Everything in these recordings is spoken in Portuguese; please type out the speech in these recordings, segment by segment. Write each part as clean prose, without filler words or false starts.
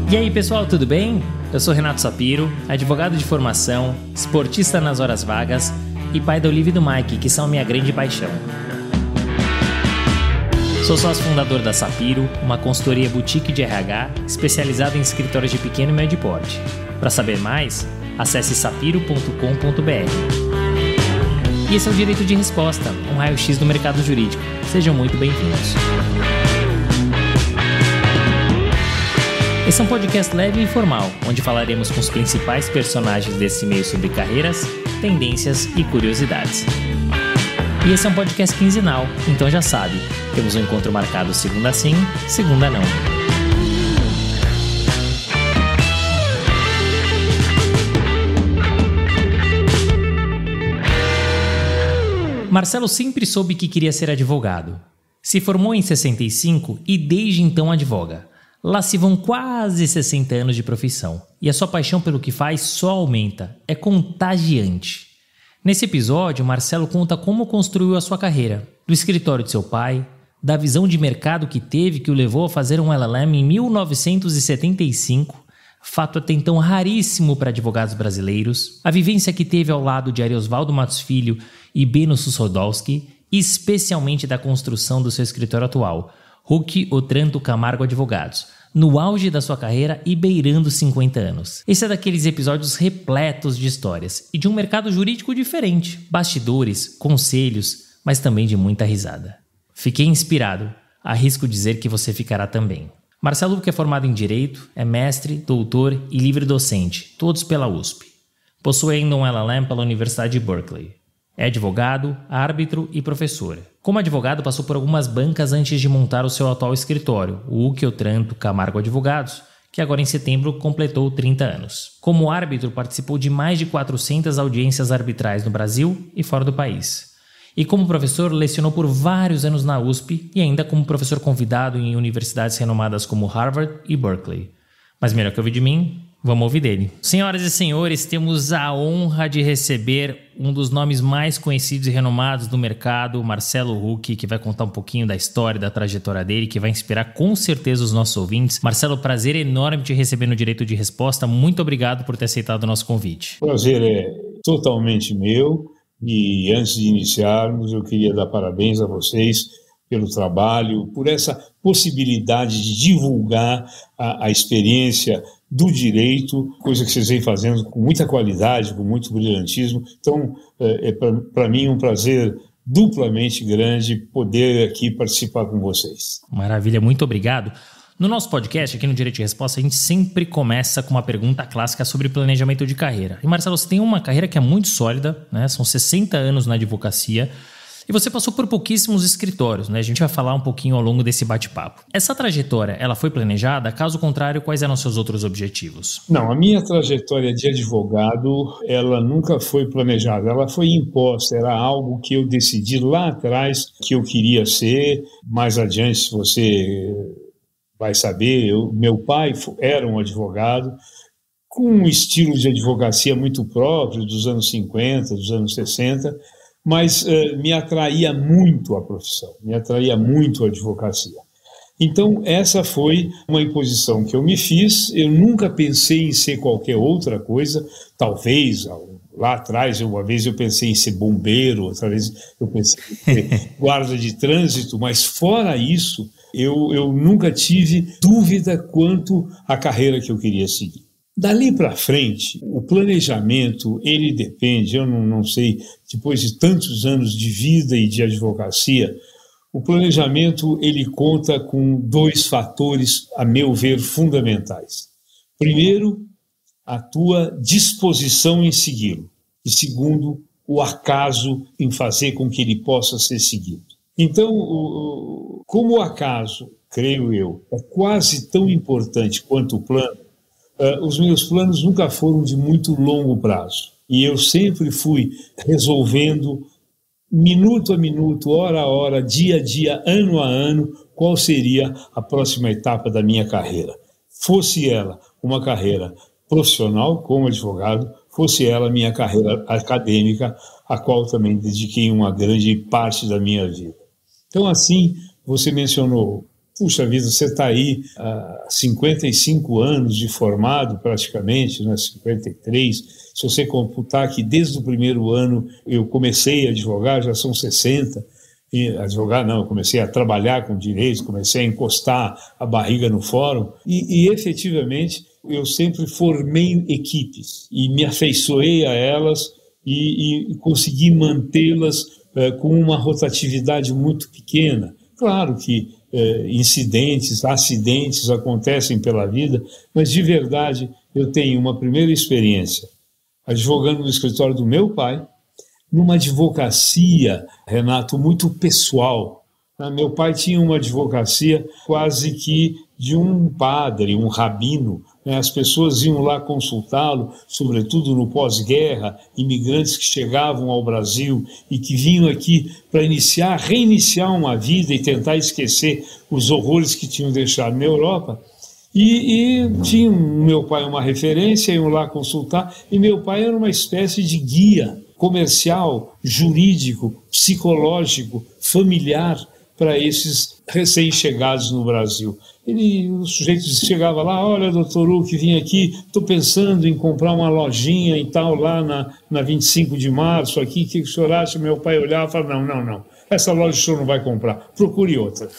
E aí pessoal, tudo bem? Eu sou Renato Sapiro, advogado de formação, esportista nas horas vagas e pai da Olivia e do Mike, que são minha grande paixão. Sou sócio fundador da Sapiro, uma consultoria boutique de RH especializada em escritórios de pequeno e médio porte. Para saber mais, acesse sapiro.com.br. E esse é o Direito de Resposta, um raio-x do mercado jurídico. Sejam muito bem-vindos. Esse é um podcast leve e informal, onde falaremos com os principais personagens desse meio sobre carreiras, tendências e curiosidades. E esse é um podcast quinzenal, então já sabe, temos um encontro marcado segunda sim, segunda não. Marcelo sempre soube que queria ser advogado. Se formou em 65 e desde então advoga. Lá se vão quase 60 anos de profissão, e a sua paixão pelo que faz só aumenta, é contagiante. Nesse episódio, Marcelo conta como construiu a sua carreira, do escritório de seu pai, da visão de mercado que teve que o levou a fazer um LLM em 1975, fato até então raríssimo para advogados brasileiros, a vivência que teve ao lado de Ariosvaldo Matos Filho e Beno Sussodolski, e especialmente da construção do seu escritório atual, Huck Otranto Camargo Advogados, no auge da sua carreira e beirando 50 anos. Esse é daqueles episódios repletos de histórias e de um mercado jurídico diferente, bastidores, conselhos, mas também de muita risada. Fiquei inspirado, arrisco dizer que você ficará também. Marcelo Huck é formado em Direito, é mestre, doutor e livre docente, todos pela USP. Possui ainda um LLM pela Universidade de Berkeley. É advogado, árbitro e professor. Como advogado, passou por algumas bancas antes de montar o seu atual escritório, o Huck Otranto Camargo Advogados, que agora em setembro completou 30 anos. Como árbitro, participou de mais de 400 audiências arbitrais no Brasil e fora do país. E como professor, lecionou por vários anos na USP e ainda como professor convidado em universidades renomadas como Harvard e Berkeley. Mas melhor que ouvir de mim, vamos ouvir dele. Senhoras e senhores, temos a honra de receber um dos nomes mais conhecidos e renomados do mercado, Marcelo Huck, que vai contar um pouquinho da história, da trajetória dele, que vai inspirar com certeza os nossos ouvintes. Marcelo, prazer enorme te receber no Direito de Resposta. Muito obrigado por ter aceitado o nosso convite. O prazer é totalmente meu e antes de iniciarmos eu queria dar parabéns a vocês pelo trabalho, por essa possibilidade de divulgar a experiência do direito, coisa que vocês vêm fazendo com muita qualidade, com muito brilhantismo. Então, é para mim um prazer duplamente grande poder aqui participar com vocês. Maravilha, muito obrigado. No nosso podcast, aqui no Direito de Resposta, a gente sempre começa com uma pergunta clássica sobre planejamento de carreira. E Marcelo, você tem uma carreira que é muito sólida, né? São 60 anos na advocacia. E você passou por pouquíssimos escritórios, né? A gente vai falar um pouquinho ao longo desse bate-papo. Essa trajetória, ela foi planejada? Caso contrário, quais eram seus outros objetivos? Não, a minha trajetória de advogado, ela nunca foi planejada, ela foi imposta, era algo que eu decidi lá atrás que eu queria ser. Mais adiante, se você vai saber, meu pai era um advogado com um estilo de advocacia muito próprio dos anos 50, dos anos 60, mas me atraía muito a profissão, me atraía muito a advocacia. Então, essa foi uma imposição que eu me fiz. Eu nunca pensei em ser qualquer outra coisa. Talvez, lá atrás, uma vez eu pensei em ser bombeiro, outra vez eu pensei em ser guarda de trânsito, mas fora isso, eu nunca tive dúvida quanto à carreira que eu queria seguir. Dali para frente, o planejamento, ele depende, eu não sei, depois de tantos anos de vida e de advocacia, o planejamento, ele conta com dois fatores, a meu ver, fundamentais. Primeiro, a tua disposição em segui-lo. E segundo, o acaso em fazer com que ele possa ser seguido. Então, como o acaso, creio eu, é quase tão importante quanto o plano, os meus planos nunca foram de muito longo prazo. E eu sempre fui resolvendo, minuto a minuto, hora a hora, dia a dia, ano a ano, qual seria a próxima etapa da minha carreira. Fosse ela uma carreira profissional como advogado, fosse ela minha carreira acadêmica, a qual também dediquei uma grande parte da minha vida. Então, assim, você mencionou puxa vida, você está aí há 55 anos de formado praticamente, né, 53, se você computar que desde o primeiro ano eu comecei a advogar, já são 60, eu comecei a trabalhar com direito, comecei a encostar a barriga no fórum e efetivamente eu sempre formei equipes e me afeiçoei a elas e consegui mantê-las com uma rotatividade muito pequena. Claro que acidentes acontecem pela vida, mas de verdade eu tenho uma primeira experiência advogando no escritório do meu pai, numa advocacia, Renato, muito pessoal. Meu pai tinha uma advocacia quase que de um padre, um rabino. As pessoas iam lá consultá-lo, sobretudo no pós-guerra, imigrantes que chegavam ao Brasil e que vinham aqui para reiniciar uma vida e tentar esquecer os horrores que tinham deixado na Europa. E tinha meu pai uma referência, iam lá consultar, e meu pai era uma espécie de guia comercial, jurídico, psicológico, familiar para esses recém-chegados no Brasil. O sujeito chegava lá, olha, doutor Uck, vim aqui, estou pensando em comprar uma lojinha e tal, lá na 25 de março, aqui, o que o senhor acha? Meu pai olhava e falava, não, essa loja o senhor não vai comprar, procure outra,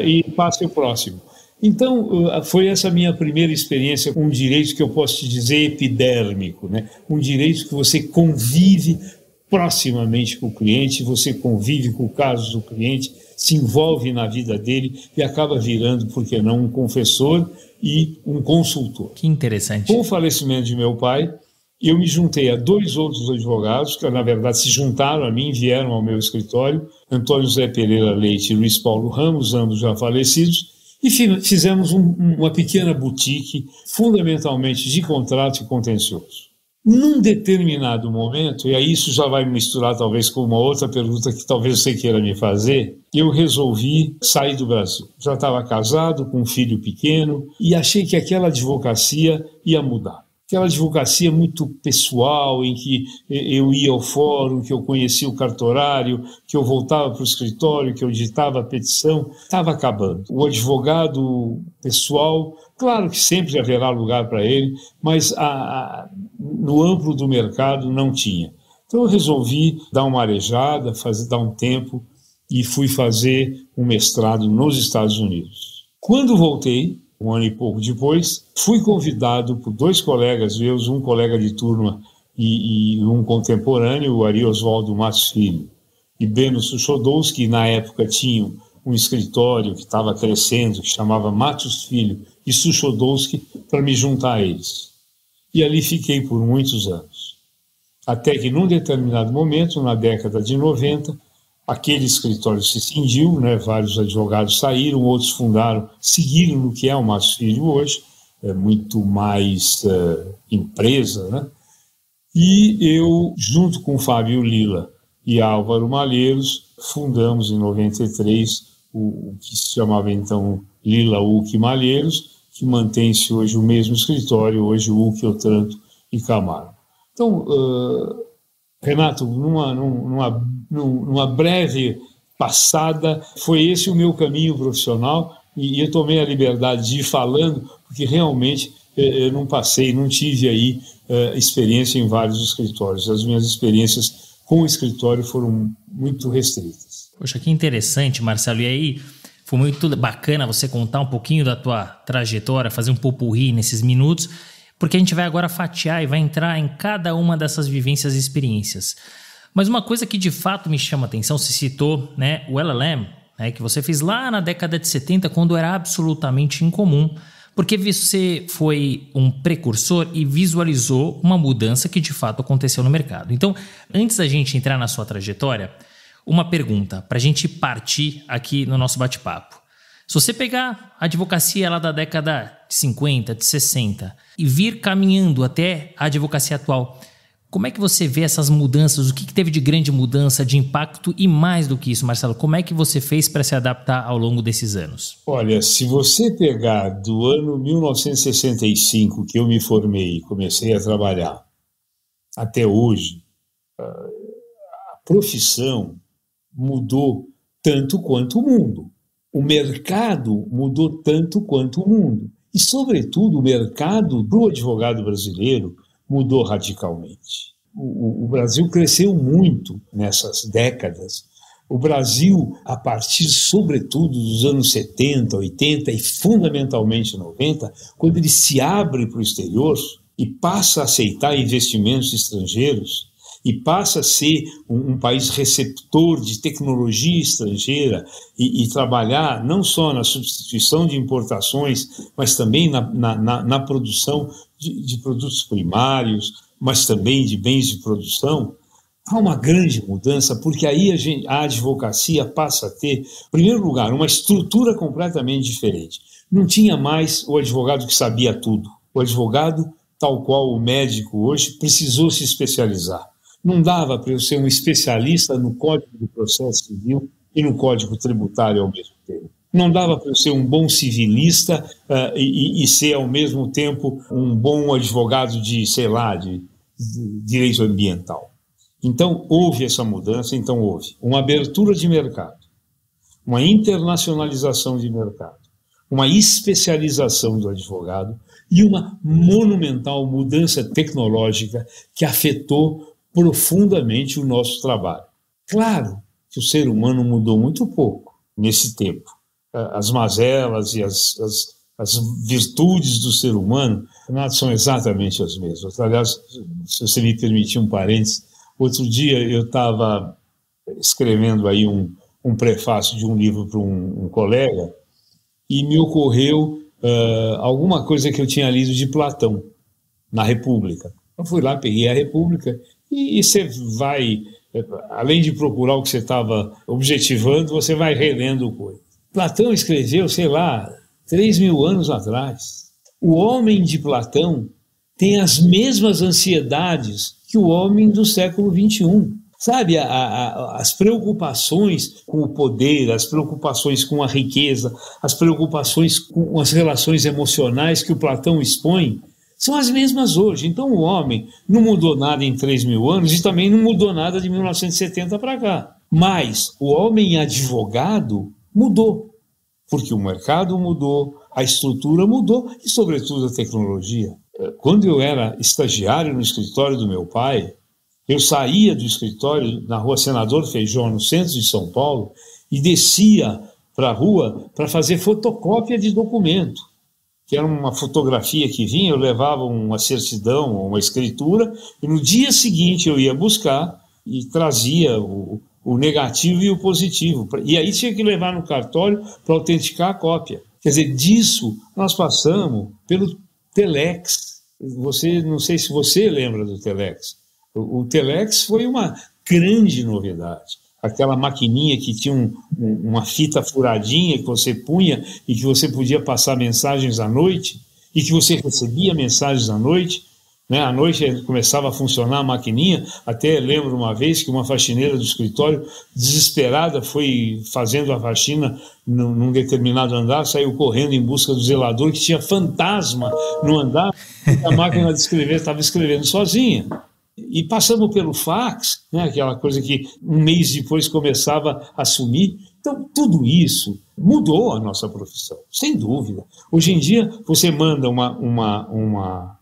e passe o próximo. Então, foi essa minha primeira experiência com um direito que eu posso te dizer epidérmico, né? Um direito que você convive proximamente com o cliente, você convive com o caso do cliente, se envolve na vida dele e acaba virando, por que não, um confessor e um consultor. Que interessante. Com o falecimento de meu pai, eu me juntei a 2 outros advogados, que na verdade se juntaram a mim, vieram ao meu escritório, Antônio José Pereira Leite e Luiz Paulo Ramos, ambos já falecidos, e fizemos uma pequena boutique, fundamentalmente de contrato e contencioso. Num determinado momento, e aí isso já vai me misturar talvez com uma outra pergunta que talvez você queira me fazer, eu resolvi sair do Brasil. Já estava casado, com um filho pequeno, e achei que aquela advocacia ia mudar. Aquela advocacia muito pessoal, em que eu ia ao fórum, que eu conhecia o cartorário, que eu voltava para o escritório, que eu ditava a petição, estava acabando. O advogado pessoal, claro que sempre haverá lugar para ele, mas no amplo do mercado não tinha. Então eu resolvi dar uma arejada, dar um tempo, e fui fazer um mestrado nos Estados Unidos. Quando voltei, um ano e pouco depois, fui convidado por 2 colegas meus, um colega de turma e um contemporâneo, o Ari Oswaldo Matos Filho, e Beno Suchodolski, que na época tinham um escritório que estava crescendo, que chamava Matos Filho e Suchodolski, para me juntar a eles. E ali fiquei por muitos anos. Até que, num determinado momento, na década de 90, aquele escritório se cindiu, né? Vários advogados saíram, outros seguiram no que é o Matos Filho hoje, é muito mais empresa, né? E eu, junto com Fábio Lila e Álvaro Malheiros, fundamos em 93 o que se chamava então Lila Uck Malheiros, que mantém-se hoje o mesmo escritório, hoje o Uck, Otranto e Camargo. Então, Renato, numa breve passada, foi esse o meu caminho profissional e eu tomei a liberdade de ir falando, porque realmente eu não tive aí experiência em vários escritórios. As minhas experiências com o escritório foram muito restritas. Poxa, que interessante, Marcelo. E aí, foi muito bacana você contar um pouquinho da tua trajetória, fazer um popurrí nesses minutos, porque a gente vai agora fatiar e vai entrar em cada uma dessas vivências e experiências. Mas uma coisa que de fato me chama a atenção, você citou, né, o LLM, né, que você fez lá na década de 70, quando era absolutamente incomum, porque você foi um precursor e visualizou uma mudança que de fato aconteceu no mercado. Então, antes da gente entrar na sua trajetória, uma pergunta para a gente partir aqui no nosso bate-papo. Se você pegar a advocacia lá da década de 50, de 60 e vir caminhando até a advocacia atual, como é que você vê essas mudanças? O que teve de grande mudança, de impacto e mais do que isso, Marcelo? Como é que você fez para se adaptar ao longo desses anos? Olha, se você pegar do ano 1965, que eu me formei e comecei a trabalhar, até hoje, a profissão mudou tanto quanto o mundo. O mercado mudou tanto quanto o mundo. E, sobretudo, o mercado do advogado brasileiro mudou radicalmente. O Brasil cresceu muito nessas décadas. O Brasil, a partir, sobretudo, dos anos 70, 80 e, fundamentalmente, 90, quando ele se abre para o exterior e passa a aceitar investimentos estrangeiros, e passa a ser um país receptor de tecnologia estrangeira e trabalhar não só na substituição de importações, mas também na produção de produtos primários, mas também de bens de produção, há uma grande mudança, porque aí a advocacia passa a ter, em primeiro lugar, uma estrutura completamente diferente. Não tinha mais o advogado que sabia tudo. O advogado, tal qual o médico hoje, precisou se especializar. Não dava para eu ser um especialista no Código de Processo Civil e no Código Tributário ao mesmo tempo. Não dava para eu ser um bom civilista e ser, ao mesmo tempo, um bom advogado de direito ambiental. Então, houve essa mudança, houve uma abertura de mercado, uma internacionalização de mercado, uma especialização do advogado e uma monumental mudança tecnológica que afetou profundamente o nosso trabalho. Claro que o ser humano mudou muito pouco nesse tempo. As mazelas e as virtudes do ser humano são exatamente as mesmas. Aliás, se você me permitir um parênteses, outro dia eu estava escrevendo aí um prefácio de um livro para um colega e me ocorreu alguma coisa que eu tinha lido de Platão, na República. Eu fui lá, peguei a República e você vai, além de procurar o que você estava objetivando, você vai relendo coisas. Platão escreveu, 3.000 anos atrás. O homem de Platão tem as mesmas ansiedades que o homem do século XXI. Sabe, as preocupações com o poder, as preocupações com a riqueza, as preocupações com as relações emocionais que o Platão expõe, são as mesmas hoje. Então o homem não mudou nada em 3.000 anos e também não mudou nada de 1970 para cá. Mas o homem advogado mudou, porque o mercado mudou, a estrutura mudou e, sobretudo, a tecnologia. Quando eu era estagiário no escritório do meu pai, eu saía do escritório na rua Senador Feijó, no centro de São Paulo, e descia para a rua para fazer fotocópia de documento, que era uma fotografia que vinha, eu levava uma certidão ou uma escritura, e no dia seguinte eu ia buscar e trazia o negativo e o positivo. E aí tinha que levar no cartório para autenticar a cópia. Quer dizer, disso nós passamos pelo Telex. Não sei se você lembra do Telex. O Telex foi uma grande novidade. Aquela maquininha que tinha uma fita furadinha que você punha e que você podia passar mensagens à noite e que você recebia mensagens à noite. Né? À noite começava a funcionar a maquininha. Até lembro uma vez que uma faxineira do escritório, desesperada, foi fazendo a faxina num determinado andar, saiu correndo em busca do zelador, que tinha fantasma no andar, e a máquina de escrever estava escrevendo sozinha. E passamos pelo fax, né, aquela coisa que um mês depois começava a sumir. Então, tudo isso mudou a nossa profissão, sem dúvida. Hoje em dia, você manda uma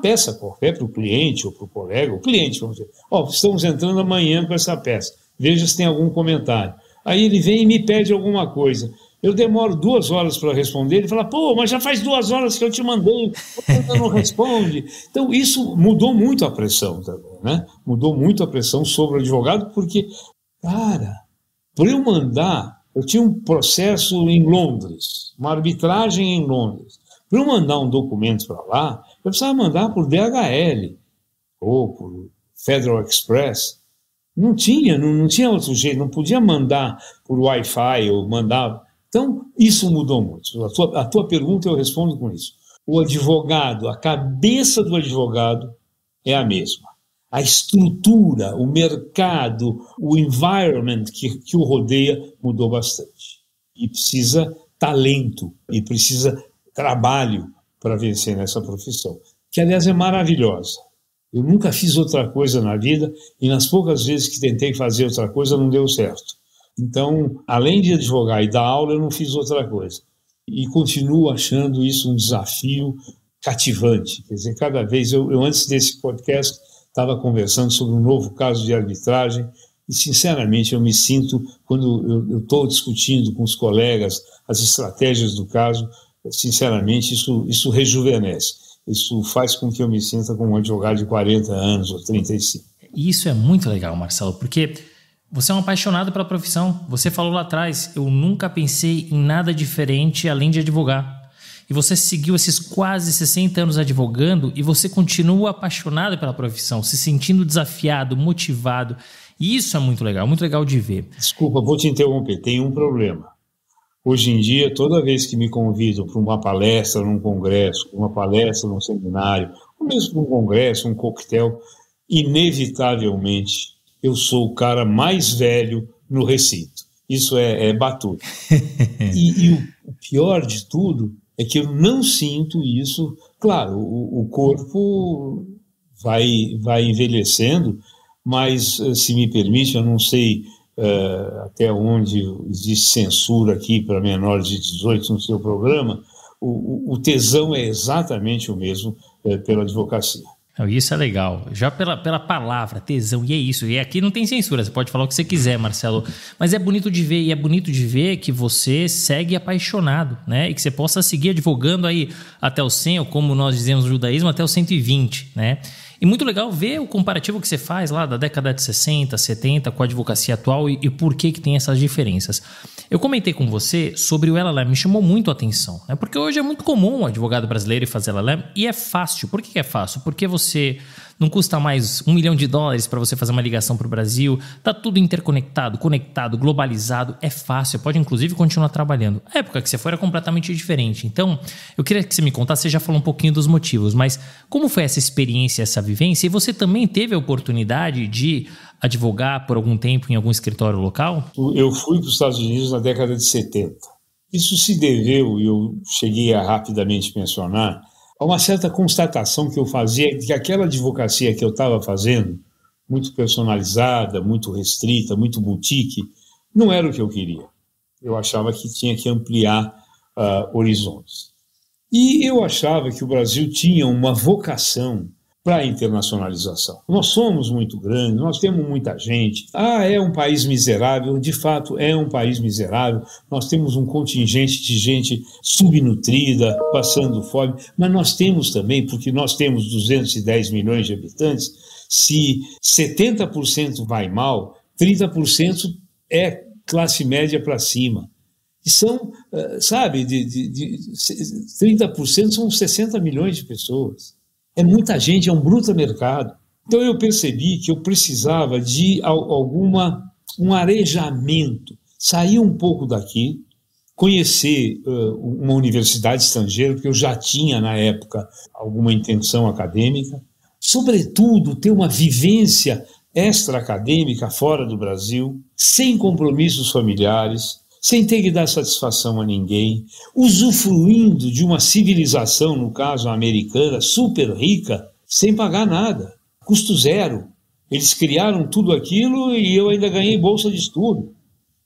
peça qualquer para o cliente ou para o colega, o cliente, vamos dizer, estamos entrando amanhã com essa peça, veja se tem algum comentário. Aí ele vem e me pede alguma coisa. Eu demoro 2 horas para responder, ele fala, mas já faz 2 horas que eu te mandei, você não responde. Então, isso mudou muito a pressão também, né? Mudou muito a pressão sobre o advogado, porque, cara, para eu mandar, eu tinha um processo em Londres, uma arbitragem em Londres. Para eu mandar um documento para lá, eu precisava mandar por DHL ou por Federal Express. Não tinha outro jeito, não podia mandar por Wi-Fi ou mandar... Então, isso mudou muito. A tua pergunta eu respondo com isso. O advogado, a cabeça do advogado é a mesma. A estrutura, o mercado, o environment que o rodeia mudou bastante. E precisa talento, e precisa trabalho para vencer nessa profissão, que, aliás, é maravilhosa. Eu nunca fiz outra coisa na vida e nas poucas vezes que tentei fazer outra coisa não deu certo. Então, além de advogar e dar aula, eu não fiz outra coisa. E continuo achando isso um desafio cativante. Quer dizer, cada vez, eu antes desse podcast, estava conversando sobre um novo caso de arbitragem e, sinceramente, eu me sinto, quando eu estou discutindo com os colegas as estratégias do caso, sinceramente, isso rejuvenesce. Isso faz com que eu me sinta como um advogado de 40 anos ou 35. Isso é muito legal, Marcelo, porque você é um apaixonado pela profissão. Você falou lá atrás, eu nunca pensei em nada diferente além de advogar. E você seguiu esses quase 60 anos advogando e você continua apaixonado pela profissão, se sentindo desafiado, motivado. E isso é muito legal de ver. Desculpa, vou te interromper, tem um problema. Hoje em dia, toda vez que me convidam para uma palestra num congresso, uma palestra num seminário, ou mesmo para um congresso, um coquetel, inevitavelmente eu sou o cara mais velho no recinto. Isso é batuta. E o pior de tudo é que eu não sinto isso. Claro, o corpo vai envelhecendo, mas, se me permite, eu não sei até onde existe censura aqui para menores de 18 no seu programa, o tesão é exatamente o mesmo pela advocacia. Isso é legal, já pela palavra, tesão, e é isso. E aqui não tem censura, você pode falar o que você quiser, Marcelo, mas é bonito de ver, e é bonito de ver que você segue apaixonado, né? E que você possa seguir advogando aí até o 100, ou como nós dizemos no judaísmo, até o 120, né? E muito legal ver o comparativo que você faz lá da década de 60, 70 com a advocacia atual e por que tem essas diferenças. Eu comentei com você sobre o LLM, me chamou muito a atenção, né? Porque hoje é muito comum o advogado brasileiro fazer LLM e é fácil. Por que é fácil? Porque você não custa mais $1 milhão para você fazer uma ligação para o Brasil, tá tudo interconectado, conectado, globalizado, é fácil, pode inclusive continuar trabalhando. A época que você foi era completamente diferente. Então, eu queria que você me contasse, você já falou um pouquinho dos motivos, mas como foi essa experiência, essa vivência? E você também teve a oportunidade de advogar por algum tempo em algum escritório local? Eu fui para os Estados Unidos na década de 70. Isso se deveu, e eu cheguei a rapidamente mencionar, a uma certa constatação que eu fazia de que aquela advocacia que eu estava fazendo, muito personalizada, muito restrita, muito boutique, não era o que eu queria. Eu achava que tinha que ampliar horizontes. E eu achava que o Brasil tinha uma vocação para a internacionalização. Nós somos muito grandes, nós temos muita gente. É um país miserável, de fato é um país miserável. Nós temos um contingente de gente subnutrida, passando fome, mas nós temos também, porque nós temos 210 milhões de habitantes, se 70% vai mal, 30% é classe média para cima. E são, 30% são 60 milhões de pessoas. É muita gente, é um bruto mercado. Então eu percebi que eu precisava de um arejamento, sair um pouco daqui, conhecer uma universidade estrangeira, porque eu já tinha na época alguma intenção acadêmica, sobretudo ter uma vivência extra-acadêmica fora do Brasil, sem compromissos familiares, sem ter que dar satisfação a ninguém, usufruindo de uma civilização, no caso americana, super rica, sem pagar nada, custo zero. Eles criaram tudo aquilo e eu ainda ganhei bolsa de estudo.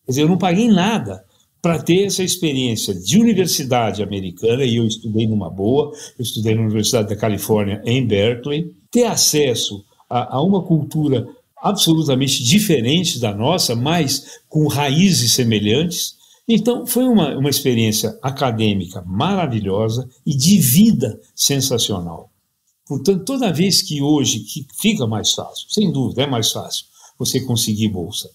Quer dizer, eu não paguei nada para ter essa experiência de universidade americana, e eu estudei numa boa, eu estudei na Universidade da Califórnia, em Berkeley, ter acesso a uma cultura absolutamente diferente da nossa, mas com raízes semelhantes. Então, foi uma experiência acadêmica maravilhosa e de vida sensacional. Portanto, toda vez que hoje que fica mais fácil, sem dúvida, é mais fácil você conseguir bolsa.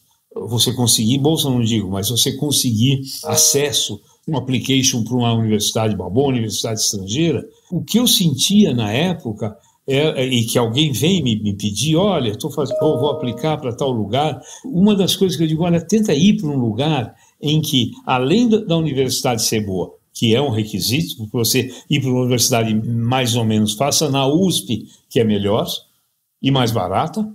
Você conseguir bolsa, não digo, mas você conseguir acesso, um application para uma universidade, uma boa universidade estrangeira. O que eu sentia na época e que alguém vem me pedir, olha, vou aplicar para tal lugar. Uma das coisas que eu digo, olha, tenta ir para um lugar em que, além da universidade ser boa, que é um requisito, porque você ir para uma universidade mais ou menos, faça na USP, que é melhor e mais barata,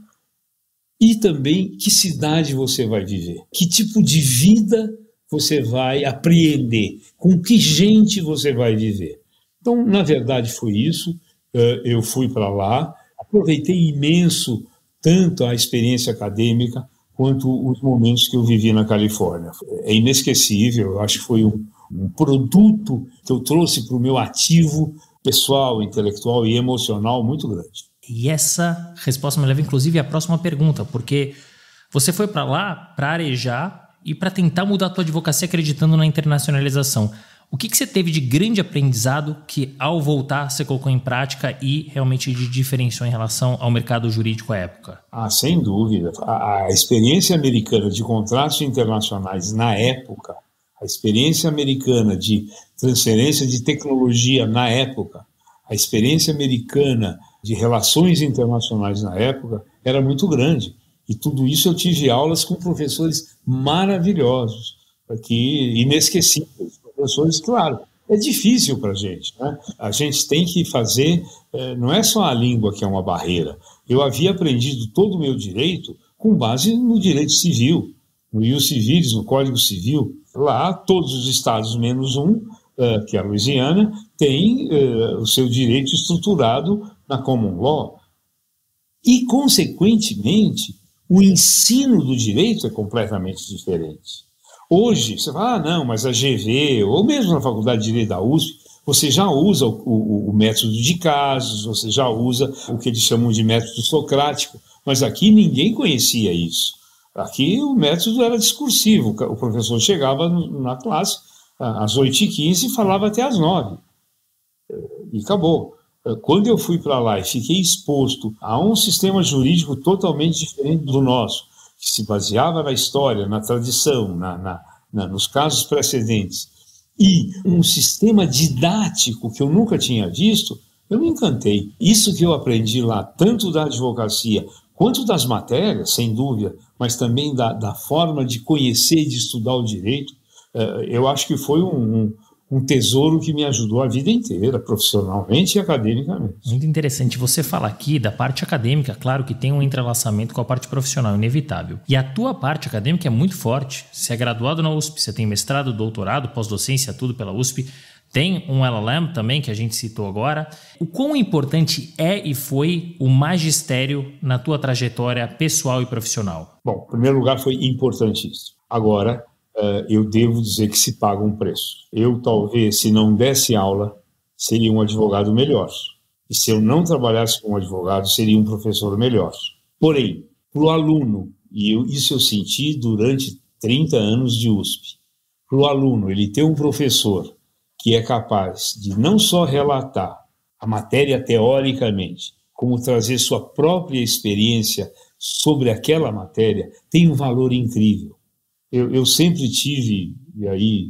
e também que cidade você vai viver, que tipo de vida você vai apreender, com que gente você vai viver. Então, na verdade, foi isso. Eu fui para lá, aproveitei imenso tanto a experiência acadêmica quanto os momentos que eu vivi na Califórnia. É inesquecível, eu acho que foi um produto que eu trouxe para o meu ativo pessoal, intelectual e emocional muito grande. E essa resposta me leva, inclusive, à próxima pergunta, porque você foi para lá para arejar e para tentar mudar a tua advocacia acreditando na internacionalização. O que você teve de grande aprendizado que, ao voltar, você colocou em prática e realmente de diferenciou em relação ao mercado jurídico à época? Sem dúvida. A experiência americana de contratos internacionais na época, a experiência americana de transferência de tecnologia na época, a experiência americana de relações internacionais na época era muito grande. E tudo isso eu tive aulas com professores maravilhosos, inesquecíveis. Professores, claro, é difícil para a gente, né? A gente tem que fazer, não é só a língua que é uma barreira. Eu havia aprendido todo o meu direito com base no direito civil, no ius civilis, no Código Civil. Lá, todos os estados menos um, que é a Louisiana, tem o seu direito estruturado na common law. E, consequentemente, o ensino do direito é completamente diferente. Hoje, você fala, não, mas a GV, ou mesmo na Faculdade de Direito da USP, você já usa o método de casos, você já usa o que eles chamam de método socrático, mas aqui ninguém conhecia isso. Aqui o método era discursivo, o professor chegava na classe às 8h15 e falava até às 9h. E acabou. Quando eu fui para lá e fiquei exposto a um sistema jurídico totalmente diferente do nosso, que se baseava na história, na tradição, nos casos precedentes, e um sistema didático que eu nunca tinha visto, eu me encantei. Isso que eu aprendi lá, tanto da advocacia quanto das matérias, sem dúvida, mas também da forma de conhecer e de estudar o direito, eu acho que foi um tesouro que me ajudou a vida inteira, profissionalmente e academicamente. Muito interessante. Você fala aqui da parte acadêmica, claro que tem um entrelaçamento com a parte profissional, inevitável. E a tua parte acadêmica é muito forte. Você é graduado na USP, você tem mestrado, doutorado, pós-docência, tudo pela USP. Tem um LLM também, que a gente citou agora. O quão importante é e foi o magistério na tua trajetória pessoal e profissional? Bom, em primeiro lugar, foi importantíssimo. Agora, eu devo dizer que se paga um preço. Eu, talvez, se não desse aula, seria um advogado melhor. E se eu não trabalhasse como advogado, seria um professor melhor. Porém, para o aluno, isso eu senti durante 30 anos de USP, para o aluno, ele ter um professor que é capaz de não só relatar a matéria teoricamente, como trazer sua própria experiência sobre aquela matéria, tem um valor incrível. Eu sempre tive, e aí,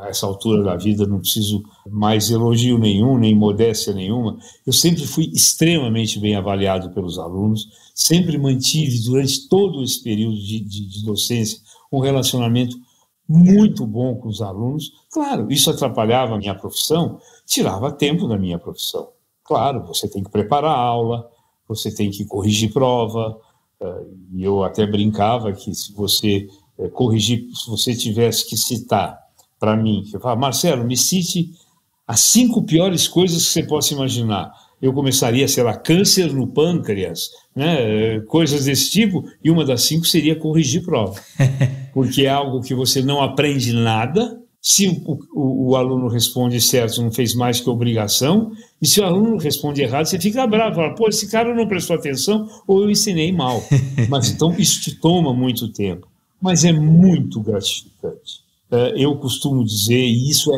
a essa altura da vida, não preciso mais elogio nenhum, nem modéstia nenhuma, eu sempre fui extremamente bem avaliado pelos alunos, sempre mantive, durante todo esse período de docência, um relacionamento muito bom com os alunos. Claro, isso atrapalhava a minha profissão, tirava tempo da minha profissão. Claro, você tem que preparar a aula, você tem que corrigir prova, e eu até brincava que se você se você tivesse que citar para mim, você fala, Marcelo, me cite as 5 piores coisas que você possa imaginar. Eu começaria, sei lá, câncer no pâncreas, né, coisas desse tipo, e uma das 5 seria corrigir prova. Porque é algo que você não aprende nada. Se o aluno responde certo, não fez mais que obrigação, e se o aluno responde errado, você fica bravo, fala, pô, esse cara não prestou atenção ou eu ensinei mal. Mas então isso te toma muito tempo, mas é muito gratificante. Eu costumo dizer, e isso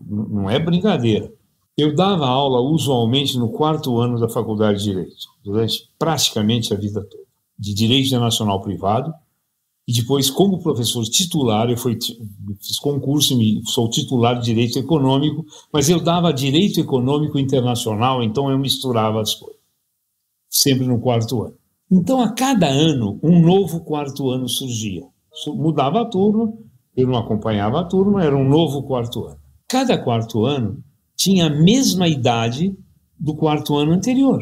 não é brincadeira, eu dava aula usualmente no 4º ano da Faculdade de Direito, durante praticamente a vida toda, de Direito Internacional Privado. E depois, como professor titular, eu fiz concurso e sou titular de Direito Econômico, mas eu dava Direito Econômico Internacional, então eu misturava as coisas. Sempre no 4º ano. Então, a cada ano, um novo 4º ano surgia. Mudava a turma, eu não acompanhava a turma, era um novo 4º ano. Cada 4º ano tinha a mesma idade do 4º ano anterior.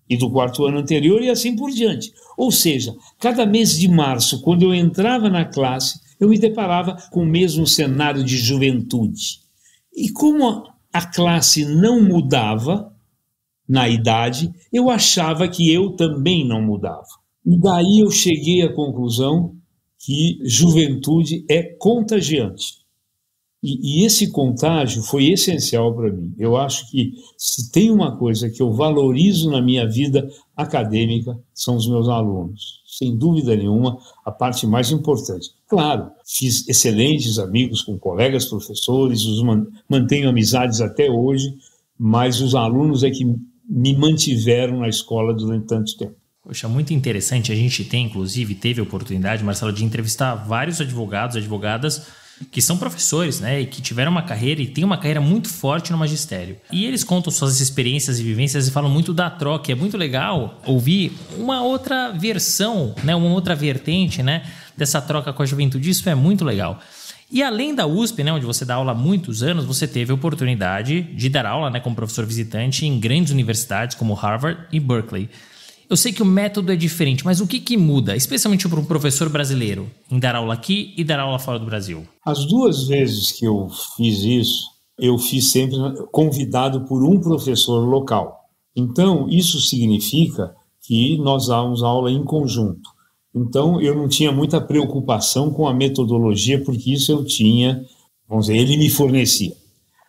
E do 4º ano anterior e assim por diante. Ou seja, cada mês de março, quando eu entrava na classe, eu me deparava com o mesmo cenário de juventude. E como a classe não mudava na idade, eu achava que eu também não mudava. E daí eu cheguei à conclusão que juventude é contagiante. E esse contágio foi essencial para mim. Eu acho que se tem uma coisa que eu valorizo na minha vida acadêmica, são os meus alunos. Sem dúvida nenhuma, a parte mais importante. Claro, fiz excelentes amigos com colegas professores, mantenho amizades até hoje, mas os alunos é que me mantiveram na escola durante tanto tempo. Poxa, muito interessante. A gente teve a oportunidade, Marcelo, de entrevistar vários advogados, advogadas que são professores, né, e que tiveram uma carreira e têm uma carreira muito forte no magistério. E eles contam suas experiências e vivências e falam muito da troca. É muito legal ouvir uma outra versão, né, uma outra vertente, né, dessa troca com a juventude. Isso é muito legal. E além da USP, né, onde você dá aula há muitos anos, você teve a oportunidade de dar aula, né, como professor visitante em grandes universidades como Harvard e Berkeley. Eu sei que o método é diferente, mas o que muda, especialmente para um professor brasileiro, em dar aula aqui e dar aula fora do Brasil? As 2 vezes que eu fiz isso, eu fiz sempre convidado por um professor local. Então, isso significa que nós dávamos aula em conjunto. Então, eu não tinha muita preocupação com a metodologia, porque isso eu tinha, vamos dizer, ele me fornecia.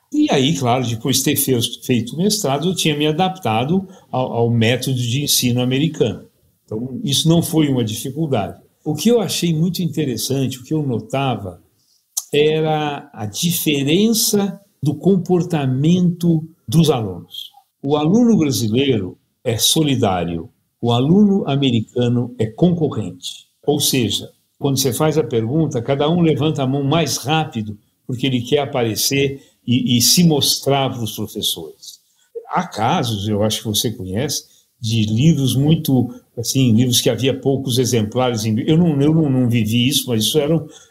E aí, claro, depois de ter feito o mestrado, eu tinha me adaptado ao método de ensino americano. Então, isso não foi uma dificuldade. O que eu achei muito interessante, o que eu notava, era a diferença do comportamento dos alunos. O aluno brasileiro é solidário, o aluno americano é concorrente. Ou seja, quando você faz a pergunta, cada um levanta a mão mais rápido, porque ele quer aparecer e se mostrar para os professores. Há casos, eu acho que você conhece, de livros muito, assim, livros que havia poucos exemplares. Eu não vivi isso, mas isso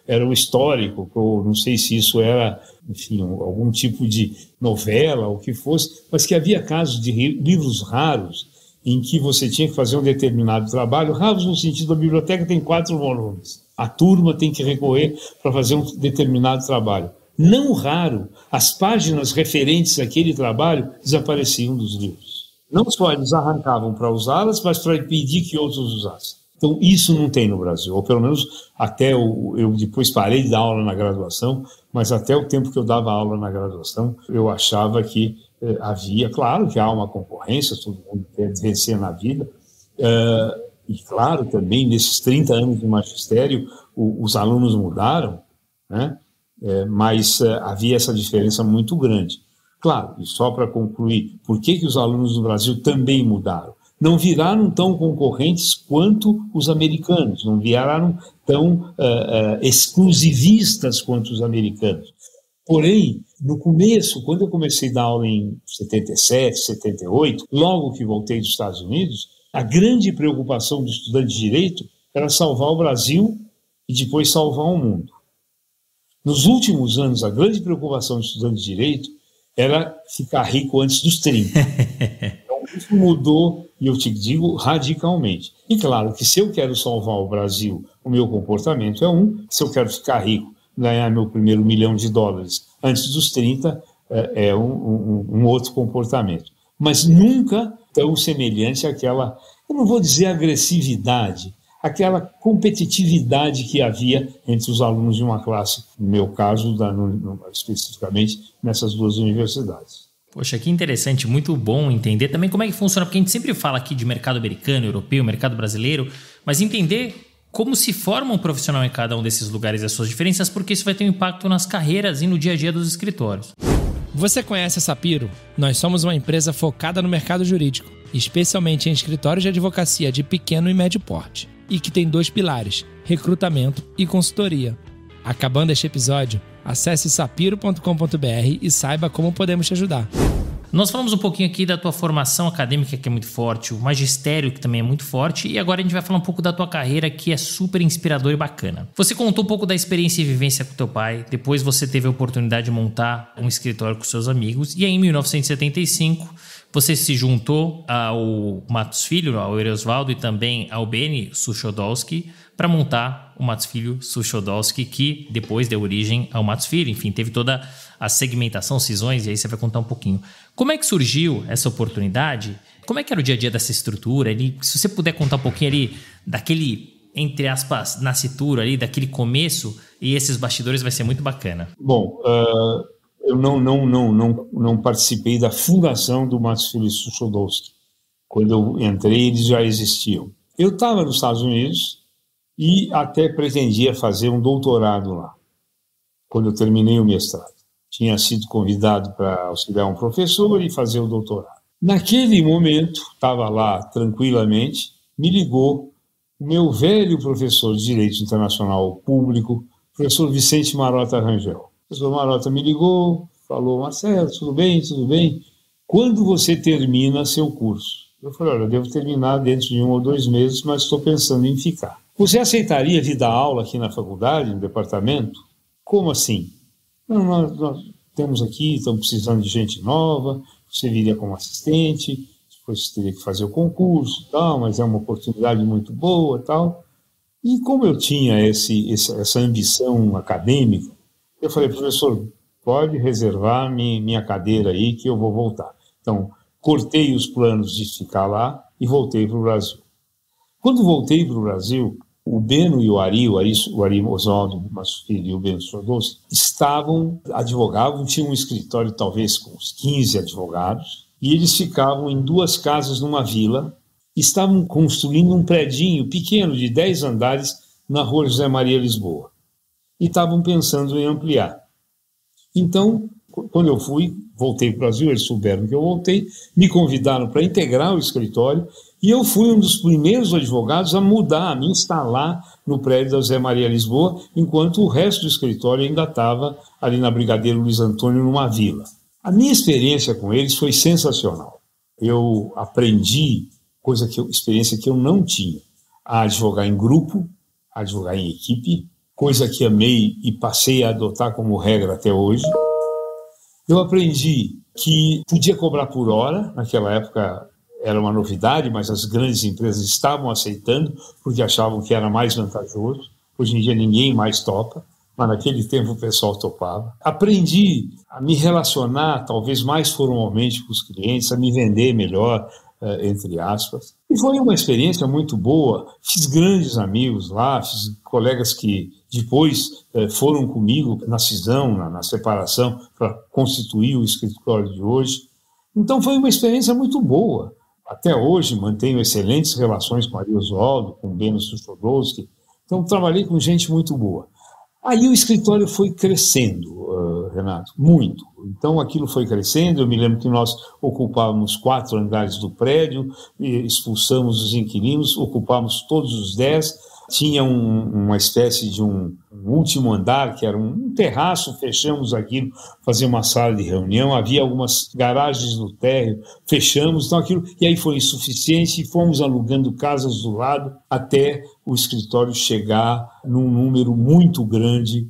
era o histórico, ou não sei se isso era, enfim, algum tipo de novela, ou o que fosse, mas que havia casos de livros raros em que você tinha que fazer um determinado trabalho, raros no sentido da biblioteca tem 4 volumes. A turma tem que recorrer para fazer um determinado trabalho. Não raro, as páginas referentes àquele trabalho desapareciam dos livros. Não só eles arrancavam para usá-las, mas para impedir que outros usassem. Então, isso não tem no Brasil, ou pelo menos até eu depois parei de dar aula na graduação, mas até o tempo que eu dava aula na graduação, eu achava que havia, claro que há uma concorrência, todo mundo quer vencer na vida, e claro, também nesses 30 anos de magistério, os alunos mudaram, né? Mas havia essa diferença muito grande. Claro, e só para concluir, por que os alunos do Brasil também mudaram? Não viraram tão concorrentes quanto os americanos, não viraram tão exclusivistas quanto os americanos. Porém, no começo, quando eu comecei a dar aula em 77, 78, logo que voltei dos Estados Unidos, a grande preocupação do estudante de Direito era salvar o Brasil e depois salvar o mundo. Nos últimos anos, a grande preocupação do estudante de Direito era ficar rico antes dos 30. Então, isso mudou, e eu te digo, radicalmente. E claro que se eu quero salvar o Brasil, o meu comportamento é se eu quero ficar rico, ganhar meu primeiro $1 milhão antes dos 30, é um outro comportamento. Mas nunca tão semelhante àquela, eu não vou dizer agressividade, aquela competitividade que havia entre os alunos de uma classe, no meu caso, especificamente nessas 2 universidades. Poxa, que interessante, muito bom entender também como é que funciona, porque a gente sempre fala aqui de mercado americano, europeu, mercado brasileiro, mas entender como se forma um profissional em cada um desses lugares e as suas diferenças, porque isso vai ter um impacto nas carreiras e no dia a dia dos escritórios. Você conhece a Sapiro? Nós somos uma empresa focada no mercado jurídico, especialmente em escritórios de advocacia de pequeno e médio porte, e que tem 2 pilares, recrutamento e consultoria. Acabando este episódio, acesse sapiro.com.br e saiba como podemos te ajudar. Nós falamos um pouquinho aqui da tua formação acadêmica, que é muito forte, o magistério, que também é muito forte, e agora a gente vai falar um pouco da tua carreira, que é super inspiradora e bacana. Você contou um pouco da experiência e vivência com teu pai, depois você teve a oportunidade de montar um escritório com seus amigos, e aí em 1975 você se juntou ao Matos Filho, ao Erosvaldo e também ao Beni Suchodolski, para montar o Matos Filho Suchodolski, que depois deu origem ao Matos Filho. Enfim, teve toda a segmentação, cisões, e aí você vai contar um pouquinho. Como é que surgiu essa oportunidade? Como é que era o dia a dia dessa estrutura? Se você puder contar um pouquinho ali daquele, entre aspas, nascituro ali, daquele começo, e esses bastidores vai ser muito bacana. Bom, eu não participei da fundação do Matos Filho Suchodolski. Quando eu entrei, eles já existiam. Eu estava nos Estados Unidos e até pretendia fazer um doutorado lá, quando eu terminei o mestrado. Tinha sido convidado para auxiliar um professor e fazer o doutorado. Naquele momento, estava lá tranquilamente, me ligou o meu velho professor de Direito Internacional Público, professor Vicente Marota Rangel. O professor Marota me ligou, falou: Marcelo, tudo bem, tudo bem? Quando você termina seu curso? Eu falei: olha, eu devo terminar dentro de 1 ou 2 meses, mas estou pensando em ficar. Você aceitaria vir dar aula aqui na faculdade, no departamento? Como assim? Não, nós temos aqui, estamos precisando de gente nova, você viria como assistente, depois você teria que fazer o concurso, tal, mas é uma oportunidade muito boa, tal. E como eu tinha essa ambição acadêmica, eu falei: professor, pode reservar minha cadeira aí que eu vou voltar. Então, cortei os planos de ficar lá e voltei para o Brasil. Quando voltei para o Brasil, o Beno e o Ari Oswaldo Matos Filho e o Beno Suchodolski advogavam, tinham um escritório talvez com uns 15 advogados, e eles ficavam em 2 casas numa vila, estavam construindo um predinho pequeno de 10 andares na Rua José Maria Lisboa, e estavam pensando em ampliar. Então, quando eu voltei para o Brasil, eles souberam que eu voltei, me convidaram para integrar o escritório, e eu fui um dos primeiros advogados a me instalar no prédio da José Maria Lisboa, enquanto o resto do escritório ainda estava ali na Brigadeiro Luiz Antônio, numa vila. A minha experiência com eles foi sensacional. Eu aprendi experiência que eu não tinha, a advogar em grupo, a advogar em equipe, coisa que amei e passei a adotar como regra até hoje. Eu aprendi que podia cobrar por hora, naquela época era uma novidade, mas as grandes empresas estavam aceitando porque achavam que era mais vantajoso. Hoje em dia ninguém mais topa, mas naquele tempo o pessoal topava. Aprendi a me relacionar, talvez mais formalmente com os clientes, a me vender melhor, entre aspas. E foi uma experiência muito boa. Fiz grandes amigos lá, fiz colegas que depois foram comigo na cisão, na separação, para constituir o escritório de hoje. Então foi uma experiência muito boa. Até hoje mantenho excelentes relações com Ari Oswaldo, com Beno Suchodolski. Então trabalhei com gente muito boa. Aí o escritório foi crescendo, Renato, muito. Então aquilo foi crescendo. Eu me lembro que nós ocupávamos 4 andares do prédio, expulsamos os inquilinos, ocupávamos todos os 10. Tinha uma espécie de um último andar, que era um terraço, fechamos aquilo, fazia uma sala de reunião, havia algumas garagens no térreo, fechamos, então aquilo, e aí foi insuficiente, e fomos alugando casas do lado, até o escritório chegar num número muito grande,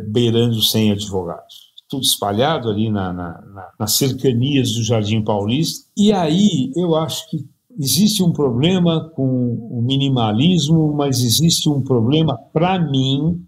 beirando 100 advogados. Tudo espalhado ali nas cercanias do Jardim Paulista, e aí eu acho que existe um problema com o minimalismo, mas existe um problema, para mim,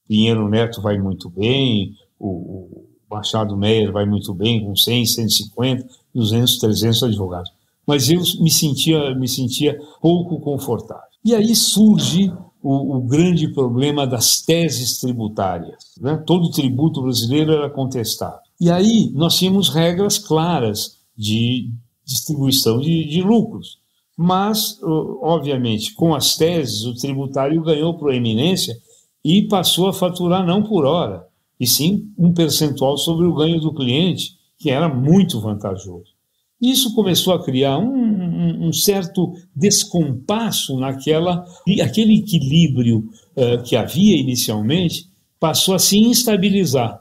Pinheiro Neto vai muito bem, o Machado Meyer vai muito bem, com 100, 150, 200, 300 advogados. Mas eu me sentia pouco confortável. E aí surge o grande problema das teses tributárias, né? Todo tributo brasileiro era contestado. E aí nós tínhamos regras claras de distribuição de lucros. Mas, obviamente, com as teses, o tributário ganhou proeminência e passou a faturar não por hora, e sim um percentual sobre o ganho do cliente, que era muito vantajoso. Isso começou a criar um certo descompasso aquele equilíbrio que havia inicialmente, passou a se instabilizar.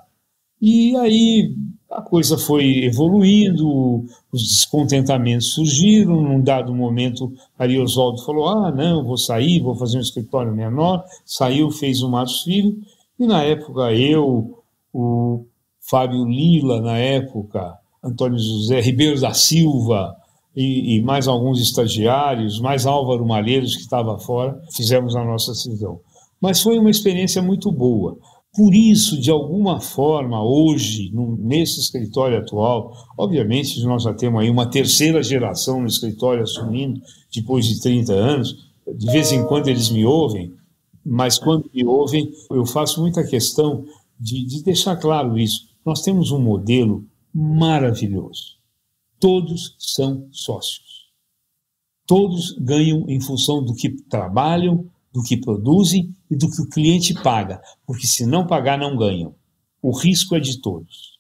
E aí a coisa foi evoluindo, os descontentamentos surgiram. Num dado momento, Ari Oswaldo falou: não, vou sair, vou fazer um escritório menor. Saiu, fez o Matos Filho, e na época eu, o Fábio Lila, na época, Antônio José Ribeiro da Silva e mais alguns estagiários, mais Álvaro Malheiros, que estava fora, fizemos a nossa cisão. Mas foi uma experiência muito boa. Por isso, de alguma forma, hoje, nesse escritório atual, obviamente nós já temos aí uma terceira geração no escritório assumindo, depois de 30 anos, de vez em quando eles me ouvem, mas quando me ouvem, eu faço muita questão de deixar claro isso. Nós temos um modelo maravilhoso. Todos são sócios. Todos ganham em função do que trabalham, do que produzem e do que o cliente paga, porque se não pagar, não ganham. O risco é de todos.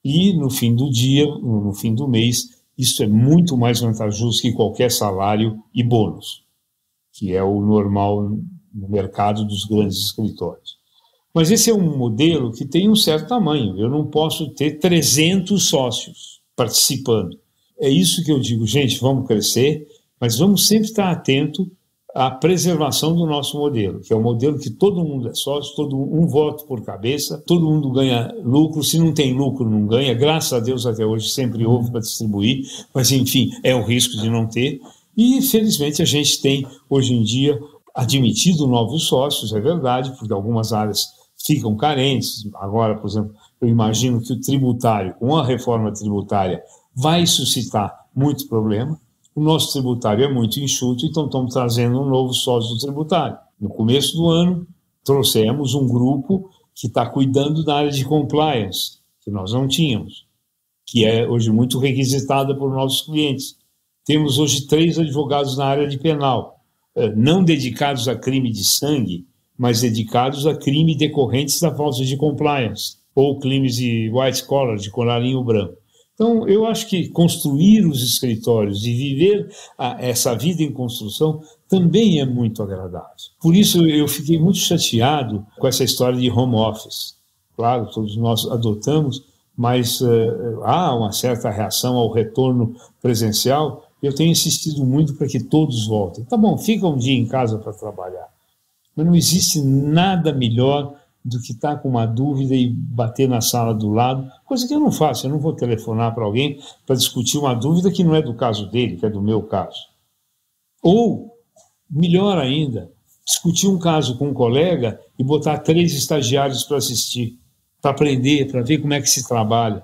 E no fim do dia, no fim do mês, isso é muito mais vantajoso que qualquer salário e bônus, que é o normal no mercado dos grandes escritórios. Mas esse é um modelo que tem um certo tamanho. Eu não posso ter 300 sócios participando. É isso que eu digo, gente, vamos crescer, mas vamos sempre estar atento à preservação do nosso modelo, que é o modelo que todo mundo é sócio, um voto por cabeça, todo mundo ganha lucro. Se não tem lucro, não ganha. Graças a Deus, até hoje, sempre houve para distribuir, mas, enfim, é o risco de não ter. E, felizmente, a gente tem, hoje em dia, admitido novos sócios, é verdade, porque algumas áreas ficam carentes. Agora, por exemplo, eu imagino que o tributário, com a reforma tributária, vai suscitar muito problema. O nosso tributário é muito enxuto, então estamos trazendo um novo sócio tributário. No começo do ano, trouxemos um grupo que está cuidando da área de compliance, que nós não tínhamos, que é hoje muito requisitada por nossos clientes. Temos hoje 3 advogados na área de penal, não dedicados a crime de sangue, mas dedicados a crime decorrentes da falta de compliance, ou crimes de white collar, de colarinho branco. Então, eu acho que construir os escritórios e viver essa vida em construção também é muito agradável. Por isso, eu fiquei muito chateado com essa história de home office. Claro, todos nós adotamos, mas há uma certa reação ao retorno presencial. Eu tenho insistido muito para que todos voltem. Tá bom, fica um dia em casa para trabalhar. Mas não existe nada melhor do que estar com uma dúvida e bater na sala do lado, coisa que eu não faço. Eu não vou telefonar para alguém para discutir uma dúvida que não é do caso dele, que é do meu caso. Ou, melhor ainda, discutir um caso com um colega e botar 3 estagiários para assistir, para aprender, para ver como é que se trabalha.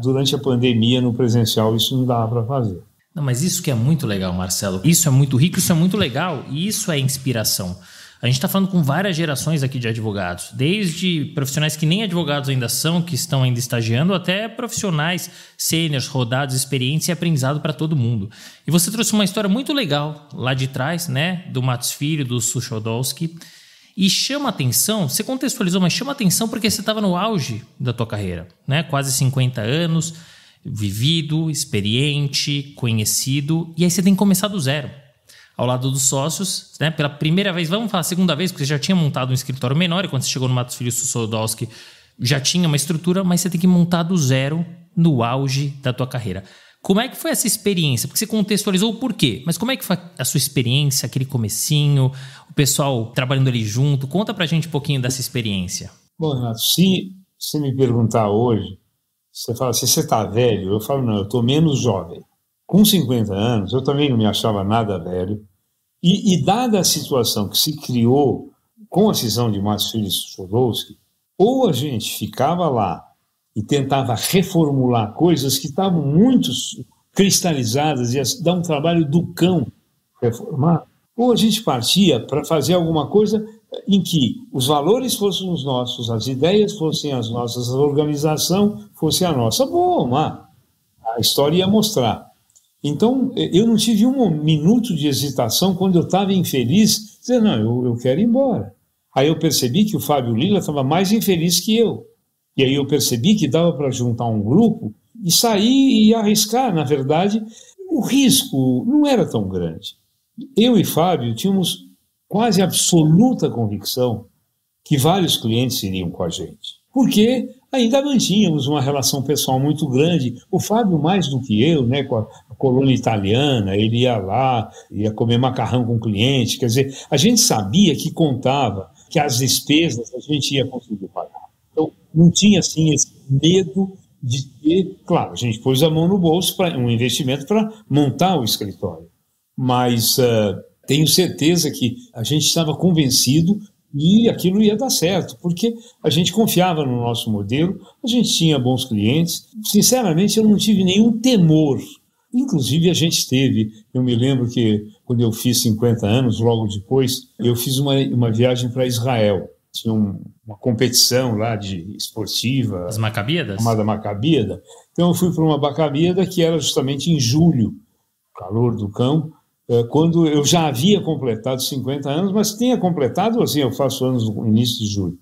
Durante a pandemia, no presencial, isso não dava para fazer. Não, mas isso que é muito legal, Marcelo. Isso é muito rico, isso é muito legal e isso é inspiração. A gente está falando com várias gerações aqui de advogados, desde profissionais que nem advogados ainda são, que estão ainda estagiando, até profissionais sêniors, rodados, experiência e aprendizado para todo mundo. E você trouxe uma história muito legal lá de trás, né, do Matos Filho, do Suchodolski, e chama atenção, você contextualizou, mas chama atenção porque você estava no auge da tua carreira, né, quase 50 anos, vivido, experiente, conhecido, e aí você tem que começar do zero. Ao lado dos sócios, né? Pela primeira vez, vamos falar segunda vez, porque você já tinha montado um escritório menor, e quando você chegou no Matos Filho Suchodolski já tinha uma estrutura, mas você tem que montar do zero no auge da tua carreira. Como é que foi essa experiência? Porque você contextualizou o porquê, mas como é que foi a sua experiência, aquele comecinho, o pessoal trabalhando ali junto? Conta pra gente um pouquinho dessa experiência. Bom, Renato, se você me perguntar hoje, você fala assim, você está velho? Eu falo, não, eu estou menos jovem. Com 50 anos, eu também não me achava nada velho, e dada a situação que se criou com a cisão de Matos Filho e Suchodolski, ou a gente ficava lá e tentava reformular coisas que estavam muito cristalizadas, e dar um trabalho do cão reformar, ou a gente partia para fazer alguma coisa em que os valores fossem os nossos, as ideias fossem as nossas, a organização fosse a nossa. Bom, a história ia mostrar. Então, eu não tive um minuto de hesitação quando eu estava infeliz, dizer, não, eu quero ir embora. Aí eu percebi que o Fábio Lilla estava mais infeliz que eu. E aí eu percebi que dava para juntar um grupo e sair e arriscar. Na verdade, o risco não era tão grande. Eu e Fábio tínhamos quase absoluta convicção que vários clientes iriam com a gente. Porque ainda mantínhamos uma relação pessoal muito grande. O Fábio, mais do que eu, né, com a colônia italiana, ele ia lá, ia comer macarrão com o cliente. Quer dizer, a gente sabia que contava, que as despesas a gente ia conseguir pagar. Então, não tinha, assim, esse medo de ter... Claro, a gente pôs a mão no bolso para um investimento para montar o escritório. Mas tenho certeza que a gente estava convencido e aquilo ia dar certo, porque a gente confiava no nosso modelo, a gente tinha bons clientes. Sinceramente, eu não tive nenhum temor Inclusive, a gente teve, eu me lembro que quando eu fiz 50 anos, logo depois, eu fiz uma viagem para Israel. Tinha uma competição lá de esportiva. As Macabíadas? Chamada Macabíada. Então eu fui para uma Macabíada que era justamente em julho, calor do cão, quando eu já havia completado 50 anos, mas tinha completado, assim, eu faço anos no início de julho.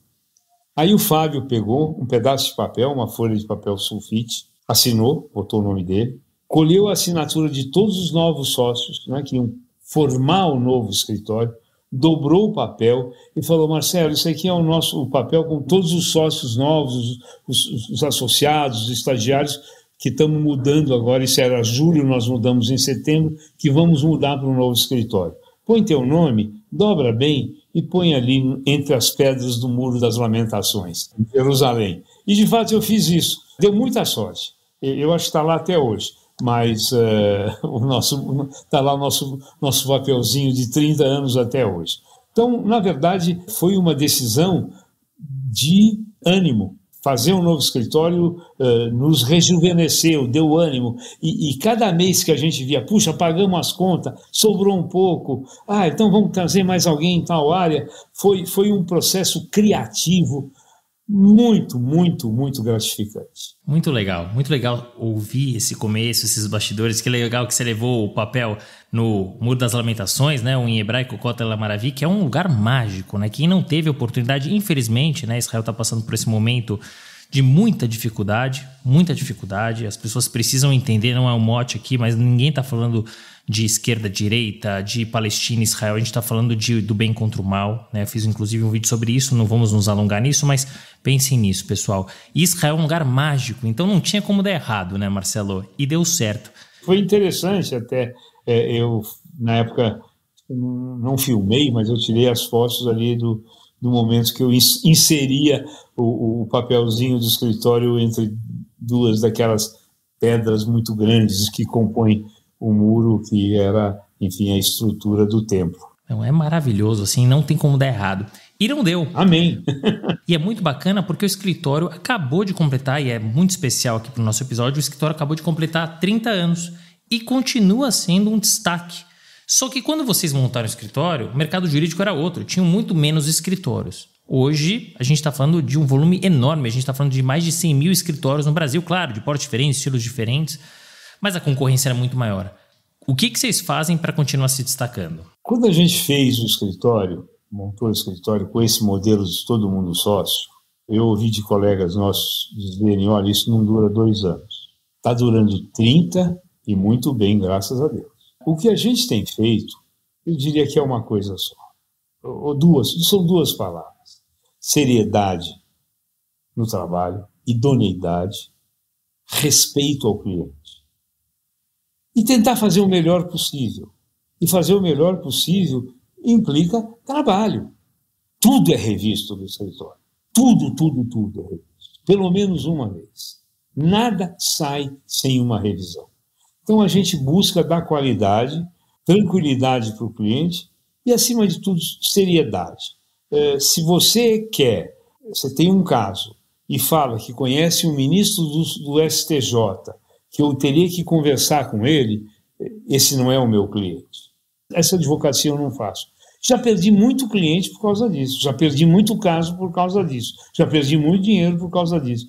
Aí o Fábio pegou um pedaço de papel, uma folha de papel sulfite, assinou, botou o nome dele, colheu a assinatura de todos os novos sócios, né, que iam formar o novo escritório, dobrou o papel e falou: Marcelo, isso aqui é o papel com todos os sócios novos, os associados, os estagiários que estamos mudando agora. Isso era julho, nós mudamos em setembro, que vamos mudar para um novo escritório. Põe teu nome, dobra bem e põe ali entre as pedras do Muro das Lamentações, em Jerusalém. E de fato eu fiz isso. Deu muita sorte. Eu acho que está lá até hoje. Mas está lá o nosso papelzinho de 30 anos até hoje. Então, na verdade, foi uma decisão de ânimo. Fazer um novo escritório nos rejuvenesceu, deu ânimo. E cada mês que a gente via, puxa, pagamos as contas, sobrou um pouco, então vamos trazer mais alguém em tal área. Foi um processo criativo muito, muito, muito gratificante. Muito legal ouvir esse começo, esses bastidores. Que legal que você levou o papel no Muro das Lamentações, né? Ou em hebraico, Kotel HaMaravi, que é um lugar mágico, né? Quem não teve oportunidade, infelizmente, né? Israel está passando por esse momento de muita dificuldade, as pessoas precisam entender, não é um mote aqui, mas ninguém está falando de esquerda, direita, de Palestina, Israel, a gente está falando do bem contra o mal, né? Eu fiz inclusive um vídeo sobre isso, não vamos nos alongar nisso, mas pensem nisso, pessoal. E Israel é um lugar mágico, então não tinha como dar errado, né, Marcelo? E deu certo. Foi interessante até, eu na época não filmei, mas eu tirei as fotos ali do momento que eu inseria o papelzinho do escritório entre duas daquelas pedras muito grandes que compõem o muro, que era, enfim, a estrutura do templo. Não, é maravilhoso, assim, não tem como dar errado. E não deu. Amém. E é muito bacana porque o escritório acabou de completar, e é muito especial aqui para o nosso episódio, o escritório acabou de completar 30 anos e continua sendo um destaque. Só que quando vocês montaram o escritório, o mercado jurídico era outro, tinham muito menos escritórios. Hoje, a gente está falando de um volume enorme, a gente está falando de mais de 100 mil escritórios no Brasil, claro, de porte diferentes, estilos diferentes, mas a concorrência era muito maior. O que vocês fazem para continuar se destacando? Quando a gente fez o escritório, montou o escritório com esse modelo de todo mundo sócio, eu ouvi de colegas nossos dizerem: olha, isso não dura 2 anos. Está durando 30 e muito bem, graças a Deus. O que a gente tem feito, eu diria que é uma coisa só. São duas palavras. Seriedade no trabalho, idoneidade, respeito ao cliente. E tentar fazer o melhor possível. E fazer o melhor possível implica trabalho. Tudo é revisto no escritório. Tudo é revisto. Pelo menos uma vez. Nada sai sem uma revisão. Então a gente busca dar qualidade, tranquilidade para o cliente e, acima de tudo, seriedade. Se você tem um caso e fala que conhece um ministro do STJ, que eu teria que conversar com ele, esse não é o meu cliente. Essa advocacia eu não faço. Já perdi muito cliente por causa disso, já perdi muito caso por causa disso, já perdi muito dinheiro por causa disso.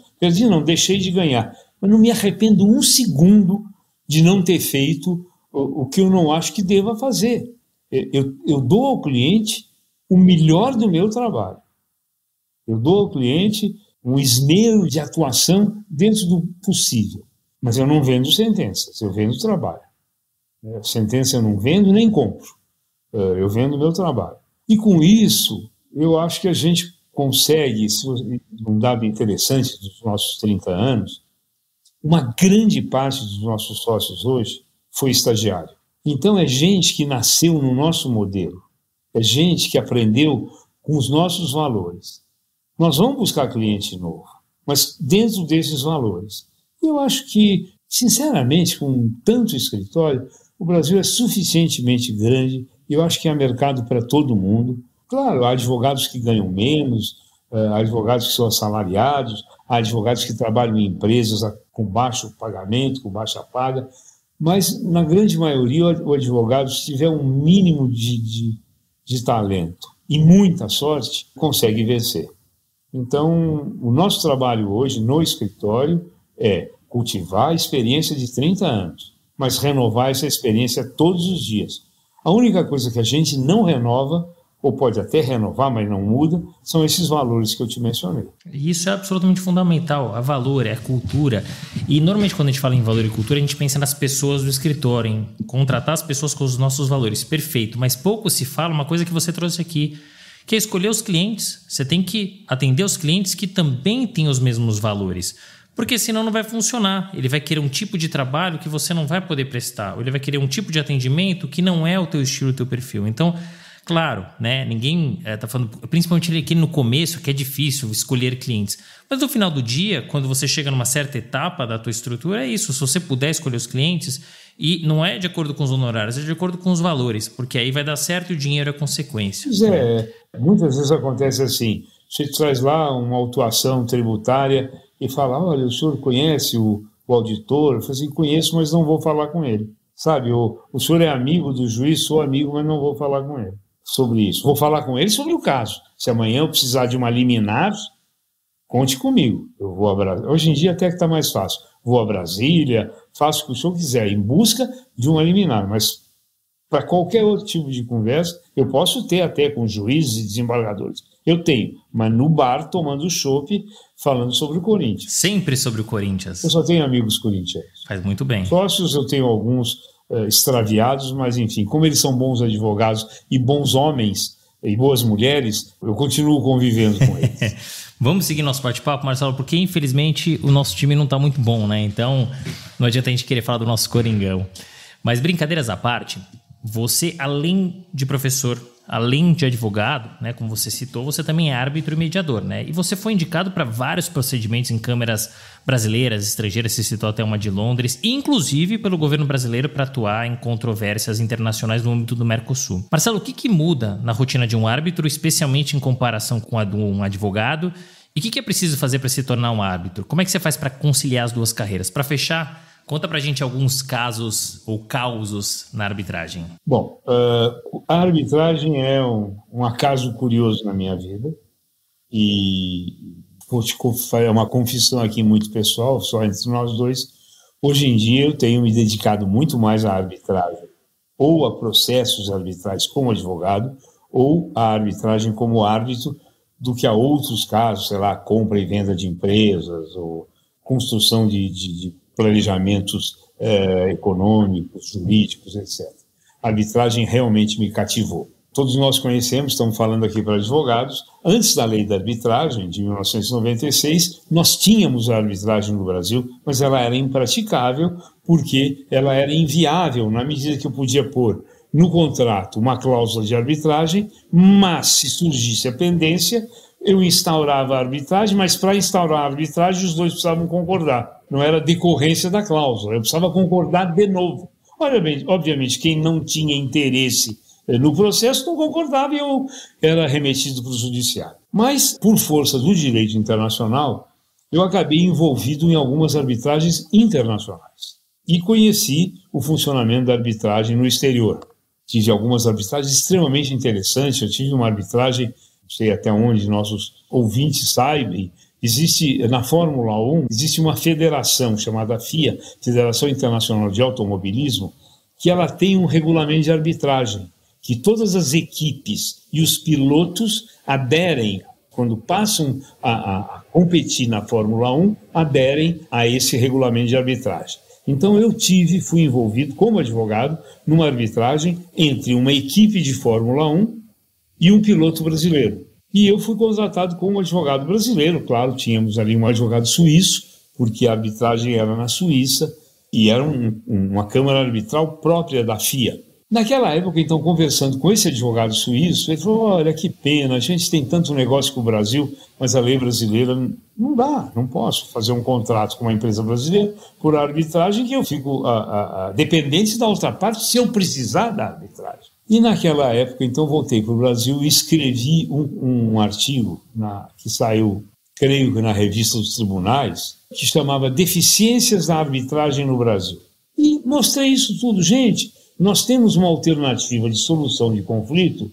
Deixei de ganhar. Mas não me arrependo um segundo de não ter feito o que eu não acho que deva fazer. Eu dou ao cliente o melhor do meu trabalho. Eu dou ao cliente um esmero de atuação dentro do possível. Mas eu não vendo sentenças, eu vendo trabalho. Sentença eu não vendo nem compro. Eu vendo o meu trabalho. E com isso, eu acho que a gente consegue, um dado interessante dos nossos 30 anos, uma grande parte dos nossos sócios hoje foi estagiário. Então é gente que nasceu no nosso modelo, é gente que aprendeu com os nossos valores. Nós vamos buscar cliente novo, mas dentro desses valores. Eu acho que, sinceramente, com tanto escritório, o Brasil é suficientemente grande, eu acho que há mercado para todo mundo. Claro, há advogados que ganham menos, há advogados que são assalariados, há advogados que trabalham em empresas com baixo pagamento, com baixa paga, Mas, na grande maioria, o advogado, se tiver um mínimo de talento e muita sorte, consegue vencer. Então, o nosso trabalho hoje no escritório é cultivar a experiência de 30 anos, mas renovar essa experiência todos os dias. A única coisa que a gente não renova, ou pode até renovar, mas não muda, são esses valores que eu te mencionei. Isso é absolutamente fundamental. A valor, é a cultura. E normalmente quando a gente fala em valor e cultura, a gente pensa nas pessoas do escritório, em contratar as pessoas com os nossos valores. Perfeito. Mas pouco se fala uma coisa que você trouxe aqui, que é escolher os clientes. Você tem que atender os clientes que também têm os mesmos valores. Porque senão não vai funcionar. Ele vai querer um tipo de trabalho que você não vai poder prestar. Ou ele vai querer um tipo de atendimento que não é o teu estilo, o teu perfil. Então, claro, né? Ninguém está falando, principalmente aqui no começo, que é difícil escolher clientes. Mas no final do dia, quando você chega numa certa etapa da tua estrutura, é isso. Se você puder escolher os clientes, e não é de acordo com os honorários, é de acordo com os valores, porque aí vai dar certo e o dinheiro é consequência. Pois é, muitas vezes acontece assim, você traz lá uma autuação tributária e fala, olha, o senhor conhece o auditor? Eu falo assim, conheço, mas não vou falar com ele. Sabe, o senhor é amigo do juiz, sou amigo, mas não vou falar com ele sobre isso. Vou falar com ele sobre o caso. Se amanhã eu precisar de uma liminar, conte comigo. Eu vou a Brasília. Hoje em dia até que está mais fácil. Vou a Brasília, faço o que o senhor quiser, em busca de uma liminar. Mas para qualquer outro tipo de conversa, eu posso ter até com juízes e desembargadores. Eu tenho, mas no bar, tomando chopp, falando sobre o Corinthians. Sempre sobre o Corinthians. Eu só tenho amigos corintianos. Faz muito bem. Sócios eu tenho alguns extraviados, mas enfim, como eles são bons advogados e bons homens e boas mulheres, eu continuo convivendo com eles. Vamos seguir nosso bate-papo, Marcelo, porque infelizmente o nosso time não está muito bom, né? Então não adianta a gente querer falar do nosso Coringão. Mas brincadeiras à parte, você, além de professor, além de advogado, né, como você citou, você também é árbitro e mediador, né? E você foi indicado para vários procedimentos em câmaras brasileiras, estrangeiras, você citou até uma de Londres, e inclusive pelo governo brasileiro para atuar em controvérsias internacionais no âmbito do Mercosul. Marcelo, o que muda na rotina de um árbitro, especialmente em comparação com a de um advogado? E o que é preciso fazer para se tornar um árbitro? Como é que você faz para conciliar as duas carreiras? Para fechar, conta pra gente alguns casos ou causos na arbitragem. Bom, a arbitragem é um acaso curioso na minha vida e vou te fazer uma confissão aqui muito pessoal, só entre nós dois. Hoje em dia eu tenho me dedicado muito mais à arbitragem, ou a processos arbitrais como advogado, ou à arbitragem como árbitro, do que a outros casos, sei lá, compra e venda de empresas, ou construção de planejamentos econômicos, jurídicos, etc. A arbitragem realmente me cativou. Todos nós conhecemos, estamos falando aqui para advogados, antes da lei da arbitragem, de 1996, nós tínhamos a arbitragem no Brasil, mas ela era impraticável porque ela era inviável na medida que eu podia pôr no contrato uma cláusula de arbitragem, mas se surgisse a pendência, eu instaurava a arbitragem, mas para instaurar a arbitragem os dois precisavam concordar. Não era decorrência da cláusula, eu precisava concordar de novo. Obviamente, quem não tinha interesse no processo não concordava e eu era remetido para o judiciário. Mas, por força do direito internacional, eu acabei envolvido em algumas arbitragens internacionais e conheci o funcionamento da arbitragem no exterior. Tive algumas arbitragens extremamente interessantes. Eu tive uma arbitragem, não sei até onde nossos ouvintes saibam, existe na Fórmula 1, existe uma federação chamada FIA, Federação Internacional de Automobilismo, que ela tem um regulamento de arbitragem, que todas as equipes e os pilotos aderem, quando passam a competir na Fórmula 1, aderem a esse regulamento de arbitragem. Então eu fui envolvido como advogado numa arbitragem entre uma equipe de Fórmula 1 e um piloto brasileiro. E eu fui contratado como advogado brasileiro, claro, tínhamos ali um advogado suíço, porque a arbitragem era na Suíça e era uma câmara arbitral própria da FIA. Naquela época, então, conversando com esse advogado suíço, ele falou, olha, que pena, a gente tem tanto negócio com o Brasil, mas a lei brasileira não dá, não posso fazer um contrato com uma empresa brasileira por arbitragem que eu fico dependente da outra parte se eu precisar da arbitragem. E naquela época, então, voltei para o Brasil e escrevi um artigo que saiu, creio que na Revista dos Tribunais, que chamava Deficiências na Arbitragem no Brasil. E mostrei isso tudo. Gente, nós temos uma alternativa de solução de conflito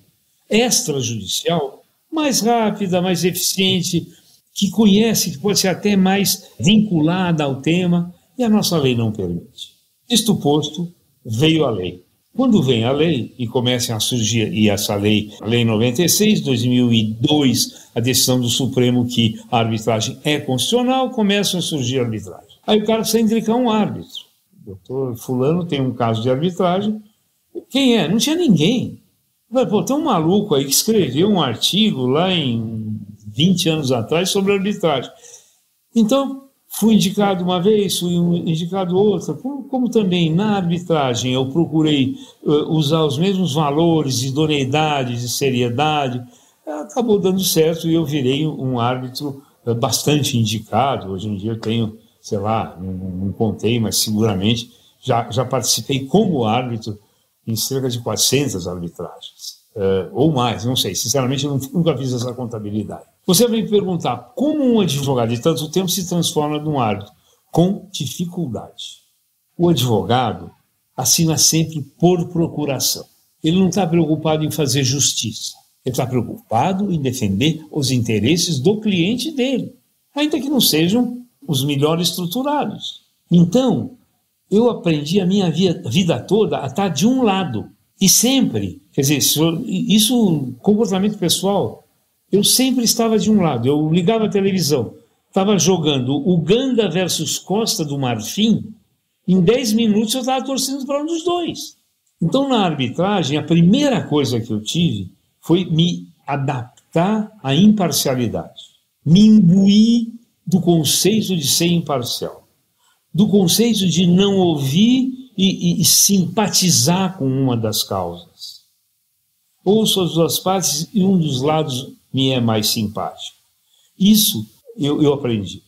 extrajudicial mais rápida, mais eficiente, que conhece, que pode ser até mais vinculada ao tema, e a nossa lei não permite. Isto posto, veio a lei. Quando vem a lei e começam a surgir, e essa lei, a Lei 96, 2002, a decisão do Supremo que a arbitragem é constitucional, começam a surgir a arbitragem. Aí o cara precisa indicar um árbitro. Doutor fulano tem um caso de arbitragem. Quem é? Não tinha ninguém. Pô, tem um maluco aí que escreveu um artigo lá em 20 anos atrás sobre arbitragem. Então, fui indicado uma vez, fui indicado outra. Como também na arbitragem eu procurei usar os mesmos valores de idoneidade, de seriedade, acabou dando certo e eu virei um árbitro bastante indicado. Hoje em dia eu tenho, sei lá, não contei, mas seguramente já participei como árbitro em cerca de 400 arbitragens, ou mais, não sei, sinceramente eu nunca fiz essa contabilidade. Você vai me perguntar como um advogado de tanto tempo se transforma num árbitro? Com dificuldade. O advogado assina sempre por procuração. Ele não está preocupado em fazer justiça, ele está preocupado em defender os interesses do cliente dele, ainda que não sejam os melhor estruturados. Então, eu aprendi a minha vida toda a estar de um lado. E sempre, quer dizer, isso, comportamento pessoal, eu sempre estava de um lado. Eu ligava a televisão, estava jogando Uganda versus Costa do Marfim, em 10 minutos eu estava torcendo para um dos dois. Então, na arbitragem, a primeira coisa que eu tive foi me adaptar à imparcialidade. Me imbuir do conceito de ser imparcial. Do conceito de não ouvir e simpatizar com uma das causas. Ouço as duas partes e um dos lados me é mais simpático. Isso eu aprendi.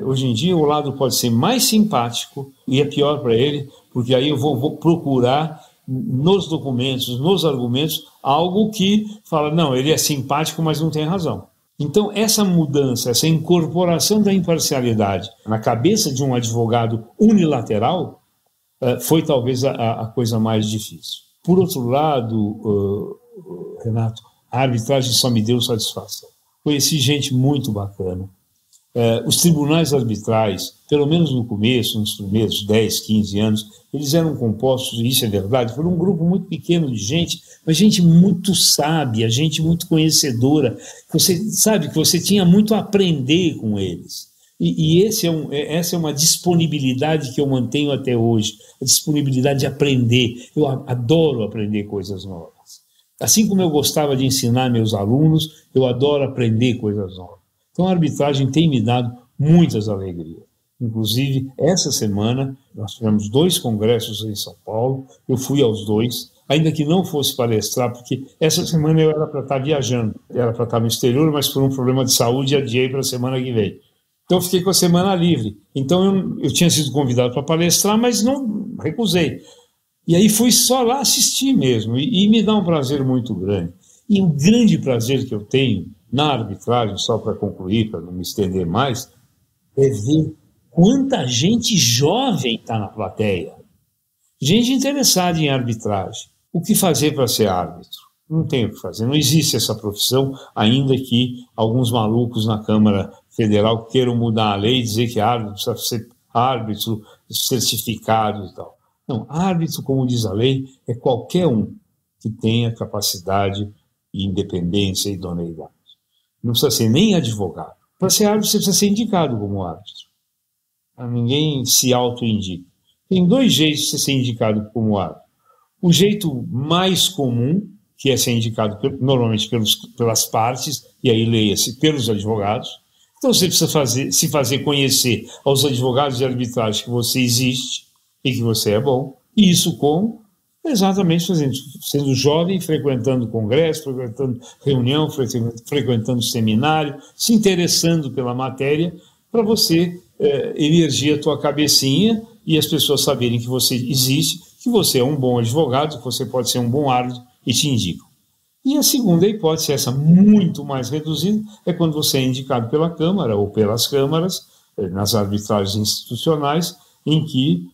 Hoje em dia o lado pode ser mais simpático e é pior para ele, porque aí eu vou procurar nos documentos, nos argumentos, algo que fala, não, ele é simpático, mas não tem razão. Então, essa mudança, essa incorporação da imparcialidade na cabeça de um advogado unilateral foi talvez a coisa mais difícil. Por outro lado, Renato, a arbitragem só me deu satisfação. Conheci gente muito bacana. Os tribunais arbitrais, pelo menos no começo, nos primeiros 10, 15 anos, eles eram compostos, e isso é verdade, por um grupo muito pequeno de gente, mas gente muito sábia, gente muito conhecedora, que você sabe que você tinha muito a aprender com eles. E essa é uma disponibilidade que eu mantenho até hoje, a disponibilidade de aprender. Eu adoro aprender coisas novas. Assim como eu gostava de ensinar meus alunos, eu adoro aprender coisas novas. Então a arbitragem tem me dado muitas alegrias. Inclusive, essa semana, nós tivemos 2 congressos em São Paulo, eu fui aos 2, ainda que não fosse palestrar, porque essa semana eu era para estar viajando, era para estar no exterior, mas por um problema de saúde adiei para a semana que vem. Então eu fiquei com a semana livre. Então eu tinha sido convidado para palestrar, mas não recusei. E aí fui só lá assistir mesmo, e me dá um prazer muito grande. E um grande prazer que eu tenho na arbitragem, só para concluir, para não me estender mais, é ver quanta gente jovem está na plateia. Gente interessada em arbitragem. O que fazer para ser árbitro? Não tem o que fazer, não existe essa profissão, ainda que alguns malucos na Câmara Federal queiram mudar a lei e dizer que árbitro precisa ser árbitro certificado e tal. Não, árbitro, como diz a lei, é qualquer um que tenha capacidade, independência e idoneidade. Não precisa ser nem advogado. Para ser árbitro, você precisa ser indicado como árbitro. Ninguém se auto-indica. Tem 2 jeitos de você ser indicado como árbitro. O jeito mais comum, que é ser indicado normalmente pelas partes, e aí leia-se pelos advogados. Então você precisa se fazer conhecer aos advogados de arbitragem que você existe e que você é bom. E isso como? Exatamente sendo jovem, frequentando congresso, frequentando reunião, frequentando seminário, se interessando pela matéria, para você emergir a tua cabecinha e as pessoas saberem que você existe, que você é um bom advogado, que você pode ser um bom árbitro e te indicam. E a segunda hipótese, essa muito mais reduzida, é quando você é indicado pela Câmara ou pelas câmaras, nas arbitragens institucionais, em que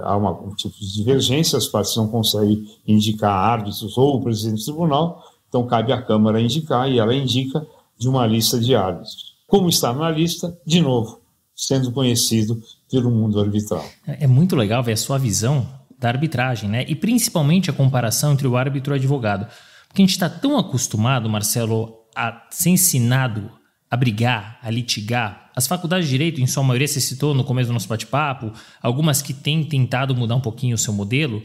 há um tipo de divergência, as partes não conseguem indicar árbitros ou o presidente do tribunal, então cabe à Câmara indicar, e ela indica de uma lista de árbitros. Como está na lista, de novo, sendo conhecido pelo mundo arbitral. É muito legal ver a sua visão da arbitragem, né? E principalmente a comparação entre o árbitro e o advogado. Porque a gente está tão acostumado, Marcelo, a ser ensinado a brigar, a litigar. As faculdades de Direito, em sua maioria, você citou no começo do nosso bate-papo, algumas que têm tentado mudar um pouquinho o seu modelo,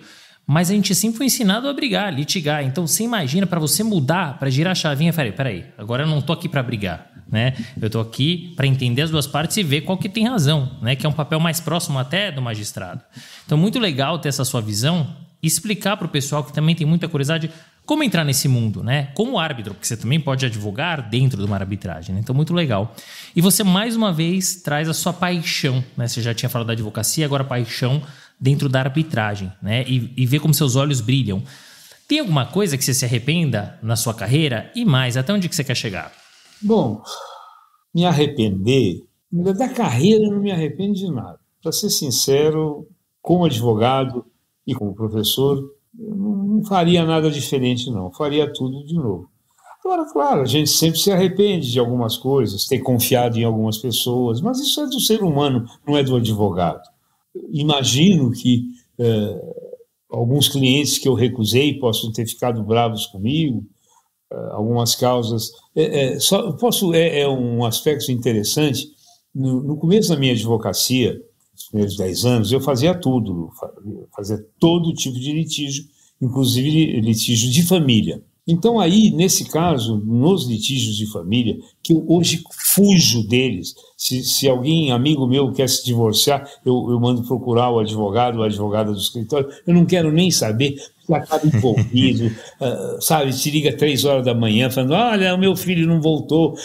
mas a gente sempre foi ensinado a brigar, a litigar. Então, você imagina, para você mudar, para girar a chavinha, peraí, agora eu não estou aqui para brigar, né? Eu estou aqui para entender as duas partes e ver qual que tem razão, né? Que é um papel mais próximo até do magistrado. Então, muito legal ter essa sua visão e explicar para o pessoal que também tem muita curiosidade como entrar nesse mundo, né? Como árbitro, porque você também pode advogar dentro de uma arbitragem, né? Então, muito legal. E você, mais uma vez, traz a sua paixão, né? Você já tinha falado da advocacia, agora paixão dentro da arbitragem, né? E ver como seus olhos brilham. Tem alguma coisa que você se arrependa na sua carreira? E mais, até onde que você quer chegar? Bom, me arrepender... Da carreira eu não me arrependo de nada. Para ser sincero, como advogado e como professor, eu não faria nada diferente, não. Faria tudo de novo. Agora, claro, a gente sempre se arrepende de algumas coisas, ter confiado em algumas pessoas, mas isso é do ser humano, não é do advogado. Imagino que alguns clientes que eu recusei possam ter ficado bravos comigo, algumas causas. É um aspecto interessante. No começo da minha advocacia, nos primeiros 10 anos, eu fazia tudo, fazia todo tipo de litígio, inclusive litígio de família. Então aí, nesse caso, nos litígios de família, que eu hoje fujo deles, se alguém, amigo meu, quer se divorciar, eu mando procurar o advogado ou a advogada do escritório, eu não quero nem saber, porque acaba envolvido, sabe, te liga 3 horas da manhã, falando, olha, o meu filho não voltou,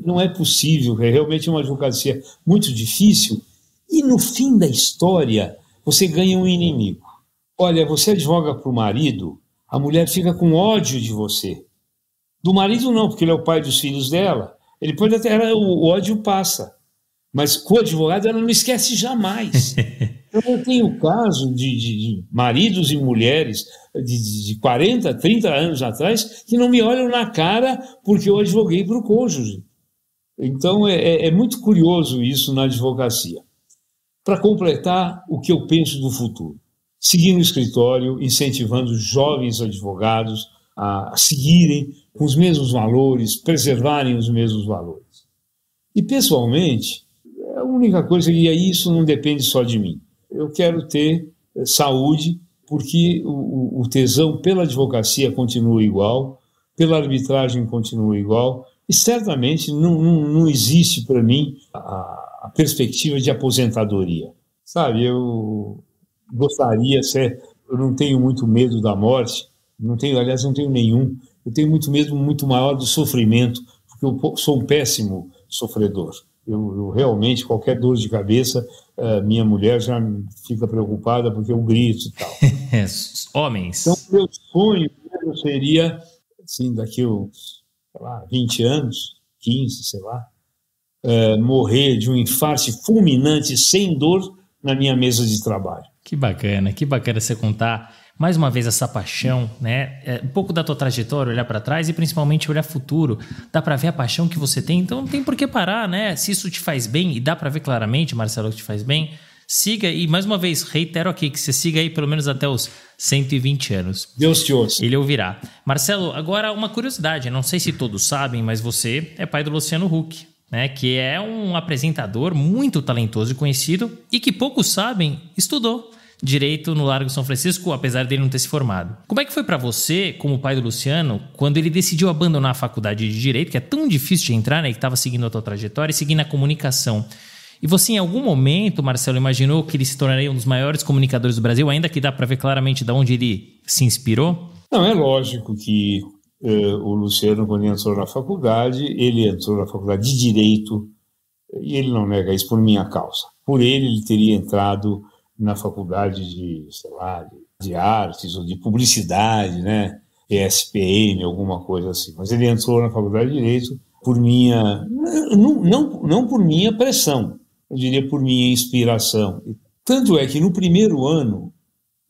não é possível, é realmente uma advocacia muito difícil, e no fim da história, você ganha um inimigo. Olha, você advoga para o marido, a mulher fica com ódio de você. Do marido não, porque ele é o pai dos filhos dela. Ele pode até, o ódio passa. Mas com o advogado ela não esquece jamais. Então eu tenho caso de maridos e mulheres de 40, 30 anos atrás que não me olham na cara porque eu advoguei para o cônjuge. Então é muito curioso isso na advocacia. Para completar o que eu penso do futuro. Seguir no escritório, incentivando jovens advogados a seguirem com os mesmos valores, preservarem os mesmos valores. E, pessoalmente, a única coisa, e aí isso não depende só de mim, eu quero ter saúde, porque o tesão pela advocacia continua igual, pela arbitragem continua igual, e certamente não existe para mim a perspectiva de aposentadoria. Sabe, eu gostaria, eu não tenho muito medo da morte, não tenho nenhum, eu tenho muito medo muito maior do sofrimento, porque eu sou um péssimo sofredor. Eu realmente, qualquer dor de cabeça, minha mulher já fica preocupada porque eu grito e tal. Homens. Então, meu sonho seria, assim, daqui a 20 anos, 15, sei lá, morrer de um infarte fulminante, sem dor, na minha mesa de trabalho. Que bacana você contar mais uma vez essa paixão, né? Um pouco da tua trajetória, olhar para trás e principalmente olhar futuro. Dá para ver a paixão que você tem, então não tem por que parar, né? Se isso te faz bem, e dá para ver claramente, Marcelo, que te faz bem, siga. E mais uma vez, reitero aqui que você siga aí pelo menos até os 120 anos. Deus te ouça. Ele ouvirá. Marcelo, agora uma curiosidade, não sei se todos sabem, mas você é pai do Luciano Huck, né, que é um apresentador muito talentoso e conhecido e que poucos sabem, estudou Direito no Largo São Francisco, apesar dele não ter se formado. Como é que foi para você, como pai do Luciano, quando ele decidiu abandonar a faculdade de Direito, que é tão difícil de entrar, né, que estava seguindo a tua trajetória e seguindo a comunicação? E você, em algum momento, Marcelo, imaginou que ele se tornaria um dos maiores comunicadores do Brasil, ainda que dá para ver claramente de onde ele se inspirou? Não, é lógico que o Luciano, quando entrou na faculdade, ele entrou na faculdade de Direito, e ele não nega isso por minha causa. Por ele teria entrado na faculdade de, sei lá, de artes ou de publicidade, né? ESPM, alguma coisa assim. Mas ele entrou na faculdade de Direito por minha... Não por minha pressão, eu diria por minha inspiração. Tanto é que no primeiro ano,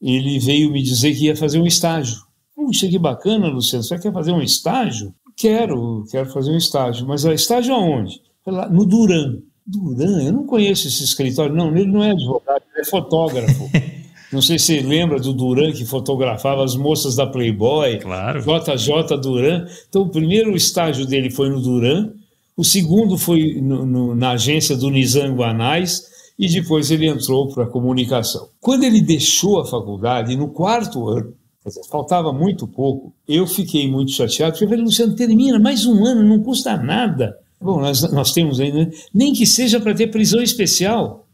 ele veio me dizer que ia fazer um estágio. Puxa, que bacana, Luciano, você quer fazer um estágio? Quero fazer um estágio. Mas estágio aonde? Lá, no Duran. Duran? Eu não conheço esse escritório. Não, ele não é advogado, ele é fotógrafo. Não sei se você lembra do Duran, que fotografava as moças da Playboy. Claro. JJ Duran. Então, o primeiro estágio dele foi no Duran, o segundo foi na agência do Nizam Banais, e depois ele entrou para a comunicação. Quando ele deixou a faculdade, no quarto ano, quer dizer, faltava muito pouco, eu fiquei muito chateado, porque eu falei, Luciano, termina mais um ano, não custa nada. Bom, nós temos ainda, nem que seja para ter prisão especial.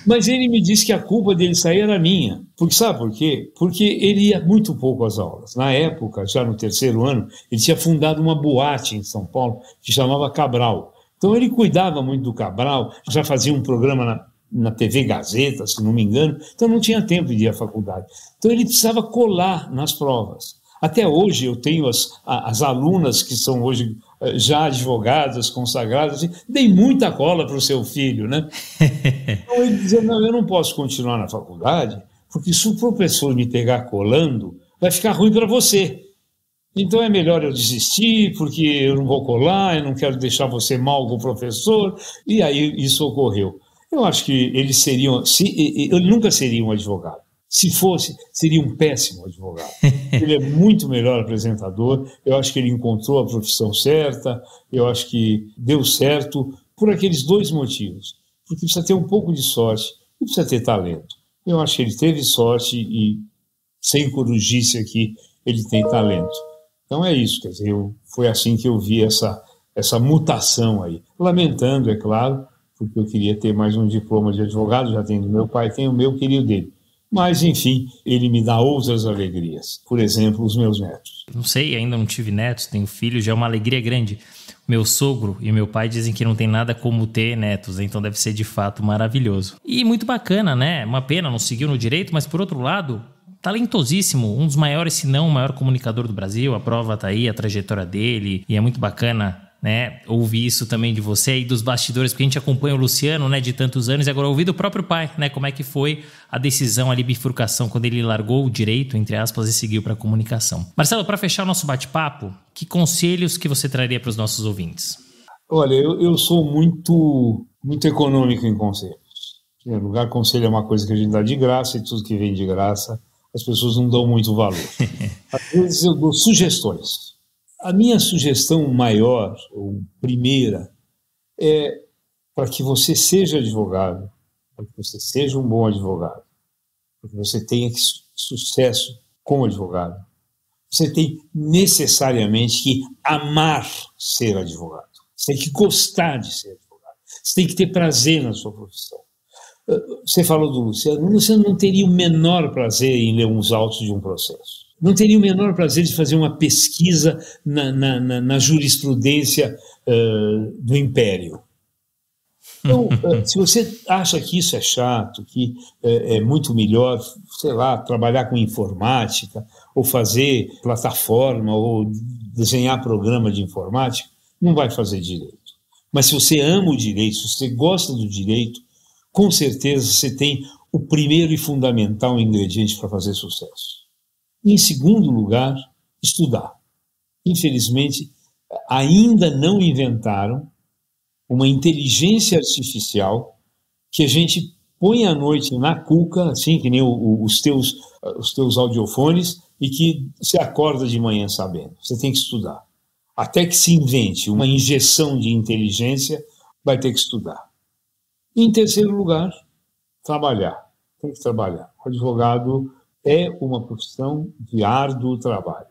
Mas ele me disse que a culpa dele sair era minha. Porque sabe por quê? Porque ele ia muito pouco às aulas. Na época, já no terceiro ano, ele tinha fundado uma boate em São Paulo que chamava Cabral. Então ele cuidava muito do Cabral, já fazia um programa na TV Gazeta, se não me engano, então não tinha tempo de ir à faculdade. Então ele precisava colar nas provas. Até hoje eu tenho as alunas que são hoje já advogadas, consagradas, assim, dei muita cola para o seu filho, né? Então ele dizia, não, eu não posso continuar na faculdade, porque se o professor me pegar colando, vai ficar ruim para você. Então é melhor eu desistir, porque eu não vou colar, eu não quero deixar você mal com o professor, e aí isso ocorreu. Eu acho que ele nunca seria um advogado. Se fosse, seria um péssimo advogado. Ele é muito melhor apresentador, eu acho que ele encontrou a profissão certa, eu acho que deu certo por aqueles dois motivos. Porque precisa ter um pouco de sorte e precisa ter talento. Eu acho que ele teve sorte e, sem corujice aqui, ele tem talento. Então é isso, quer dizer, foi assim que eu vi essa mutação aí. Lamentando, é claro, porque eu queria ter mais um diploma de advogado, já tenho do meu pai, tenho o meu, queria o dele. Mas, enfim, ele me dá outras alegrias. Por exemplo, os meus netos. Não sei, ainda não tive netos, tenho filhos, já é uma alegria grande. Meu sogro e meu pai dizem que não tem nada como ter netos, então deve ser de fato maravilhoso. E muito bacana, né? Uma pena, não seguiu no direito, mas por outro lado, talentosíssimo, um dos maiores, se não o maior comunicador do Brasil. A prova tá aí, a trajetória dele, e é muito bacana, né, ouvir isso também de você e dos bastidores, porque a gente acompanha o Luciano, né, de tantos anos, e agora ouvir do próprio pai, né, como é que foi a decisão ali, bifurcação, quando ele largou o direito, entre aspas, e seguiu para a comunicação. Marcelo, para fechar o nosso bate-papo, que conselhos que você traria para os nossos ouvintes? Olha, eu sou muito econômico em conselhos. Em primeiro lugar, conselho é uma coisa que a gente dá de graça, e tudo que vem de graça, as pessoas não dão muito valor. Às vezes eu dou sugestões. A minha sugestão maior, ou primeira, é para que você seja advogado, para que você seja um bom advogado, para que você tenha sucesso como advogado. Você tem necessariamente que amar ser advogado. Você tem que gostar de ser advogado. Você tem que ter prazer na sua profissão. Você falou do Luciano. O Luciano não teria o menor prazer em ler uns autos de um processo. Não teria o menor prazer de fazer uma pesquisa na jurisprudência do Império. Então, se você acha que isso é chato, que é muito melhor, sei lá, trabalhar com informática, ou fazer plataforma, ou desenhar programa de informática, não vai fazer direito. Mas se você ama o direito, se você gosta do direito, com certeza você tem o primeiro e fundamental ingrediente para fazer sucesso. Em segundo lugar, estudar. Infelizmente, ainda não inventaram uma inteligência artificial que a gente põe à noite na cuca, assim, que nem os teus audiofones, e que você acorda de manhã sabendo. Você tem que estudar. Até que se invente uma injeção de inteligência, vai ter que estudar. E, em terceiro lugar, trabalhar. Tem que trabalhar. O advogado é uma profissão de árduo trabalho.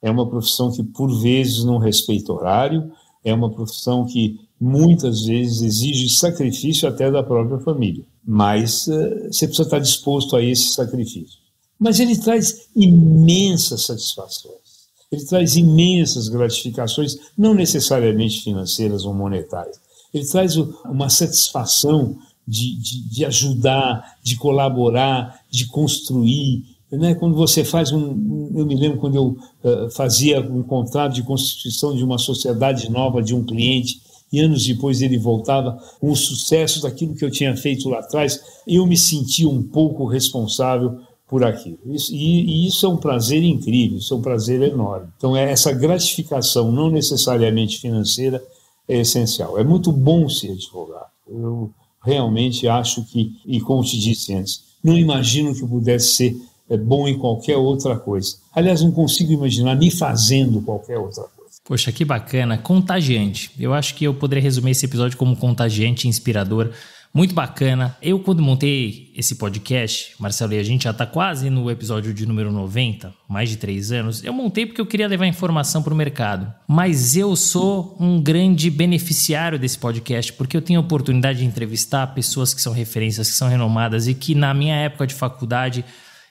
É uma profissão que, por vezes, não respeita horário, é uma profissão que, muitas vezes, exige sacrifício até da própria família. Mas você precisa estar disposto a esse sacrifício. Mas ele traz imensas satisfações. Ele traz imensas gratificações, não necessariamente financeiras ou monetárias. Ele traz uma satisfação de ajudar, de colaborar, de construir. Né? Quando você faz eu me lembro quando eu fazia um contrato de constituição de uma sociedade nova de um cliente e anos depois ele voltava com o sucesso daquilo que eu tinha feito lá atrás, eu me sentia um pouco responsável por aquilo. E isso é um prazer incrível, isso é um prazer enorme. Então, essa gratificação, não necessariamente financeira, é essencial. É muito bom ser advogado. Eu realmente acho que, e como te disse antes, não imagino que eu pudesse ser bom em qualquer outra coisa. Aliás, não consigo imaginar me fazendo qualquer outra coisa. Poxa, que bacana, contagiante. Eu acho que eu poderia resumir esse episódio como contagiante e inspirador. Muito bacana. Eu, quando montei esse podcast, Marcelo, e a gente já está quase no episódio de número 90, mais de 3 anos, eu montei porque eu queria levar informação para o mercado. Mas eu sou um grande beneficiário desse podcast, porque eu tenho a oportunidade de entrevistar pessoas que são referências, que são renomadas e que na minha época de faculdade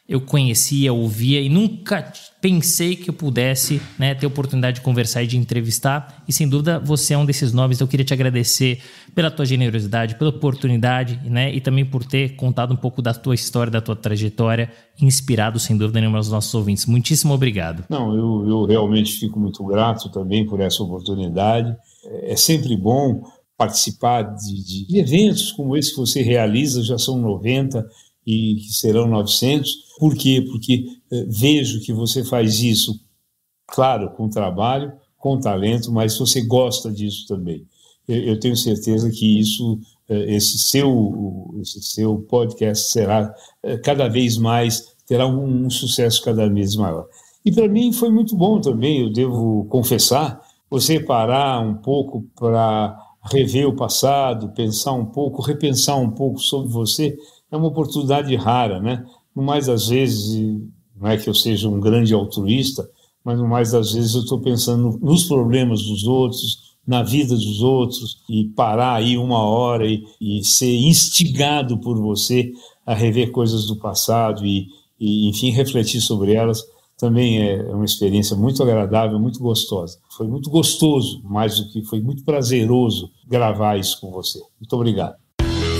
eu conhecia, ouvia e nunca pensei que eu pudesse, né, ter a oportunidade de conversar e de entrevistar. E sem dúvida você é um desses nomes. Eu queria te agradecer pela tua generosidade, pela oportunidade, né, e também por ter contado um pouco da tua história, da tua trajetória, inspirado sem dúvida nenhuma aos nossos ouvintes. Muitíssimo obrigado. Não, eu realmente fico muito grato também por essa oportunidade. É sempre bom participar de eventos como esse que você realiza, já são 90 e que serão 900. Por quê? Porque vejo que você faz isso, claro, com trabalho, com talento, mas você gosta disso também. Eu tenho certeza que isso, esse seu podcast será cada vez mais, terá um sucesso cada vez maior. E para mim foi muito bom também, eu devo confessar, você parar um pouco para rever o passado, pensar um pouco, repensar um pouco sobre você, é uma oportunidade rara, né? No mais das vezes, não é que eu seja um grande altruísta, mas no mais das vezes eu estou pensando nos problemas dos outros, na vida dos outros, e parar aí uma hora e ser instigado por você a rever coisas do passado e enfim, refletir sobre elas, também é uma experiência muito agradável, muito gostosa. Foi muito gostoso, mais do que foi muito prazeroso gravar isso com você. Muito obrigado.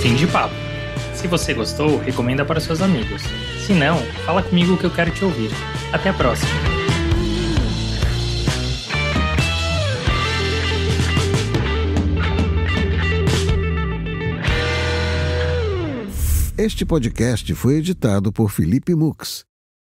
Fim de papo. Se você gostou, recomenda para seus amigos. Se não, fala comigo que eu quero te ouvir. Até a próxima. Este podcast foi editado por Felipe Mux.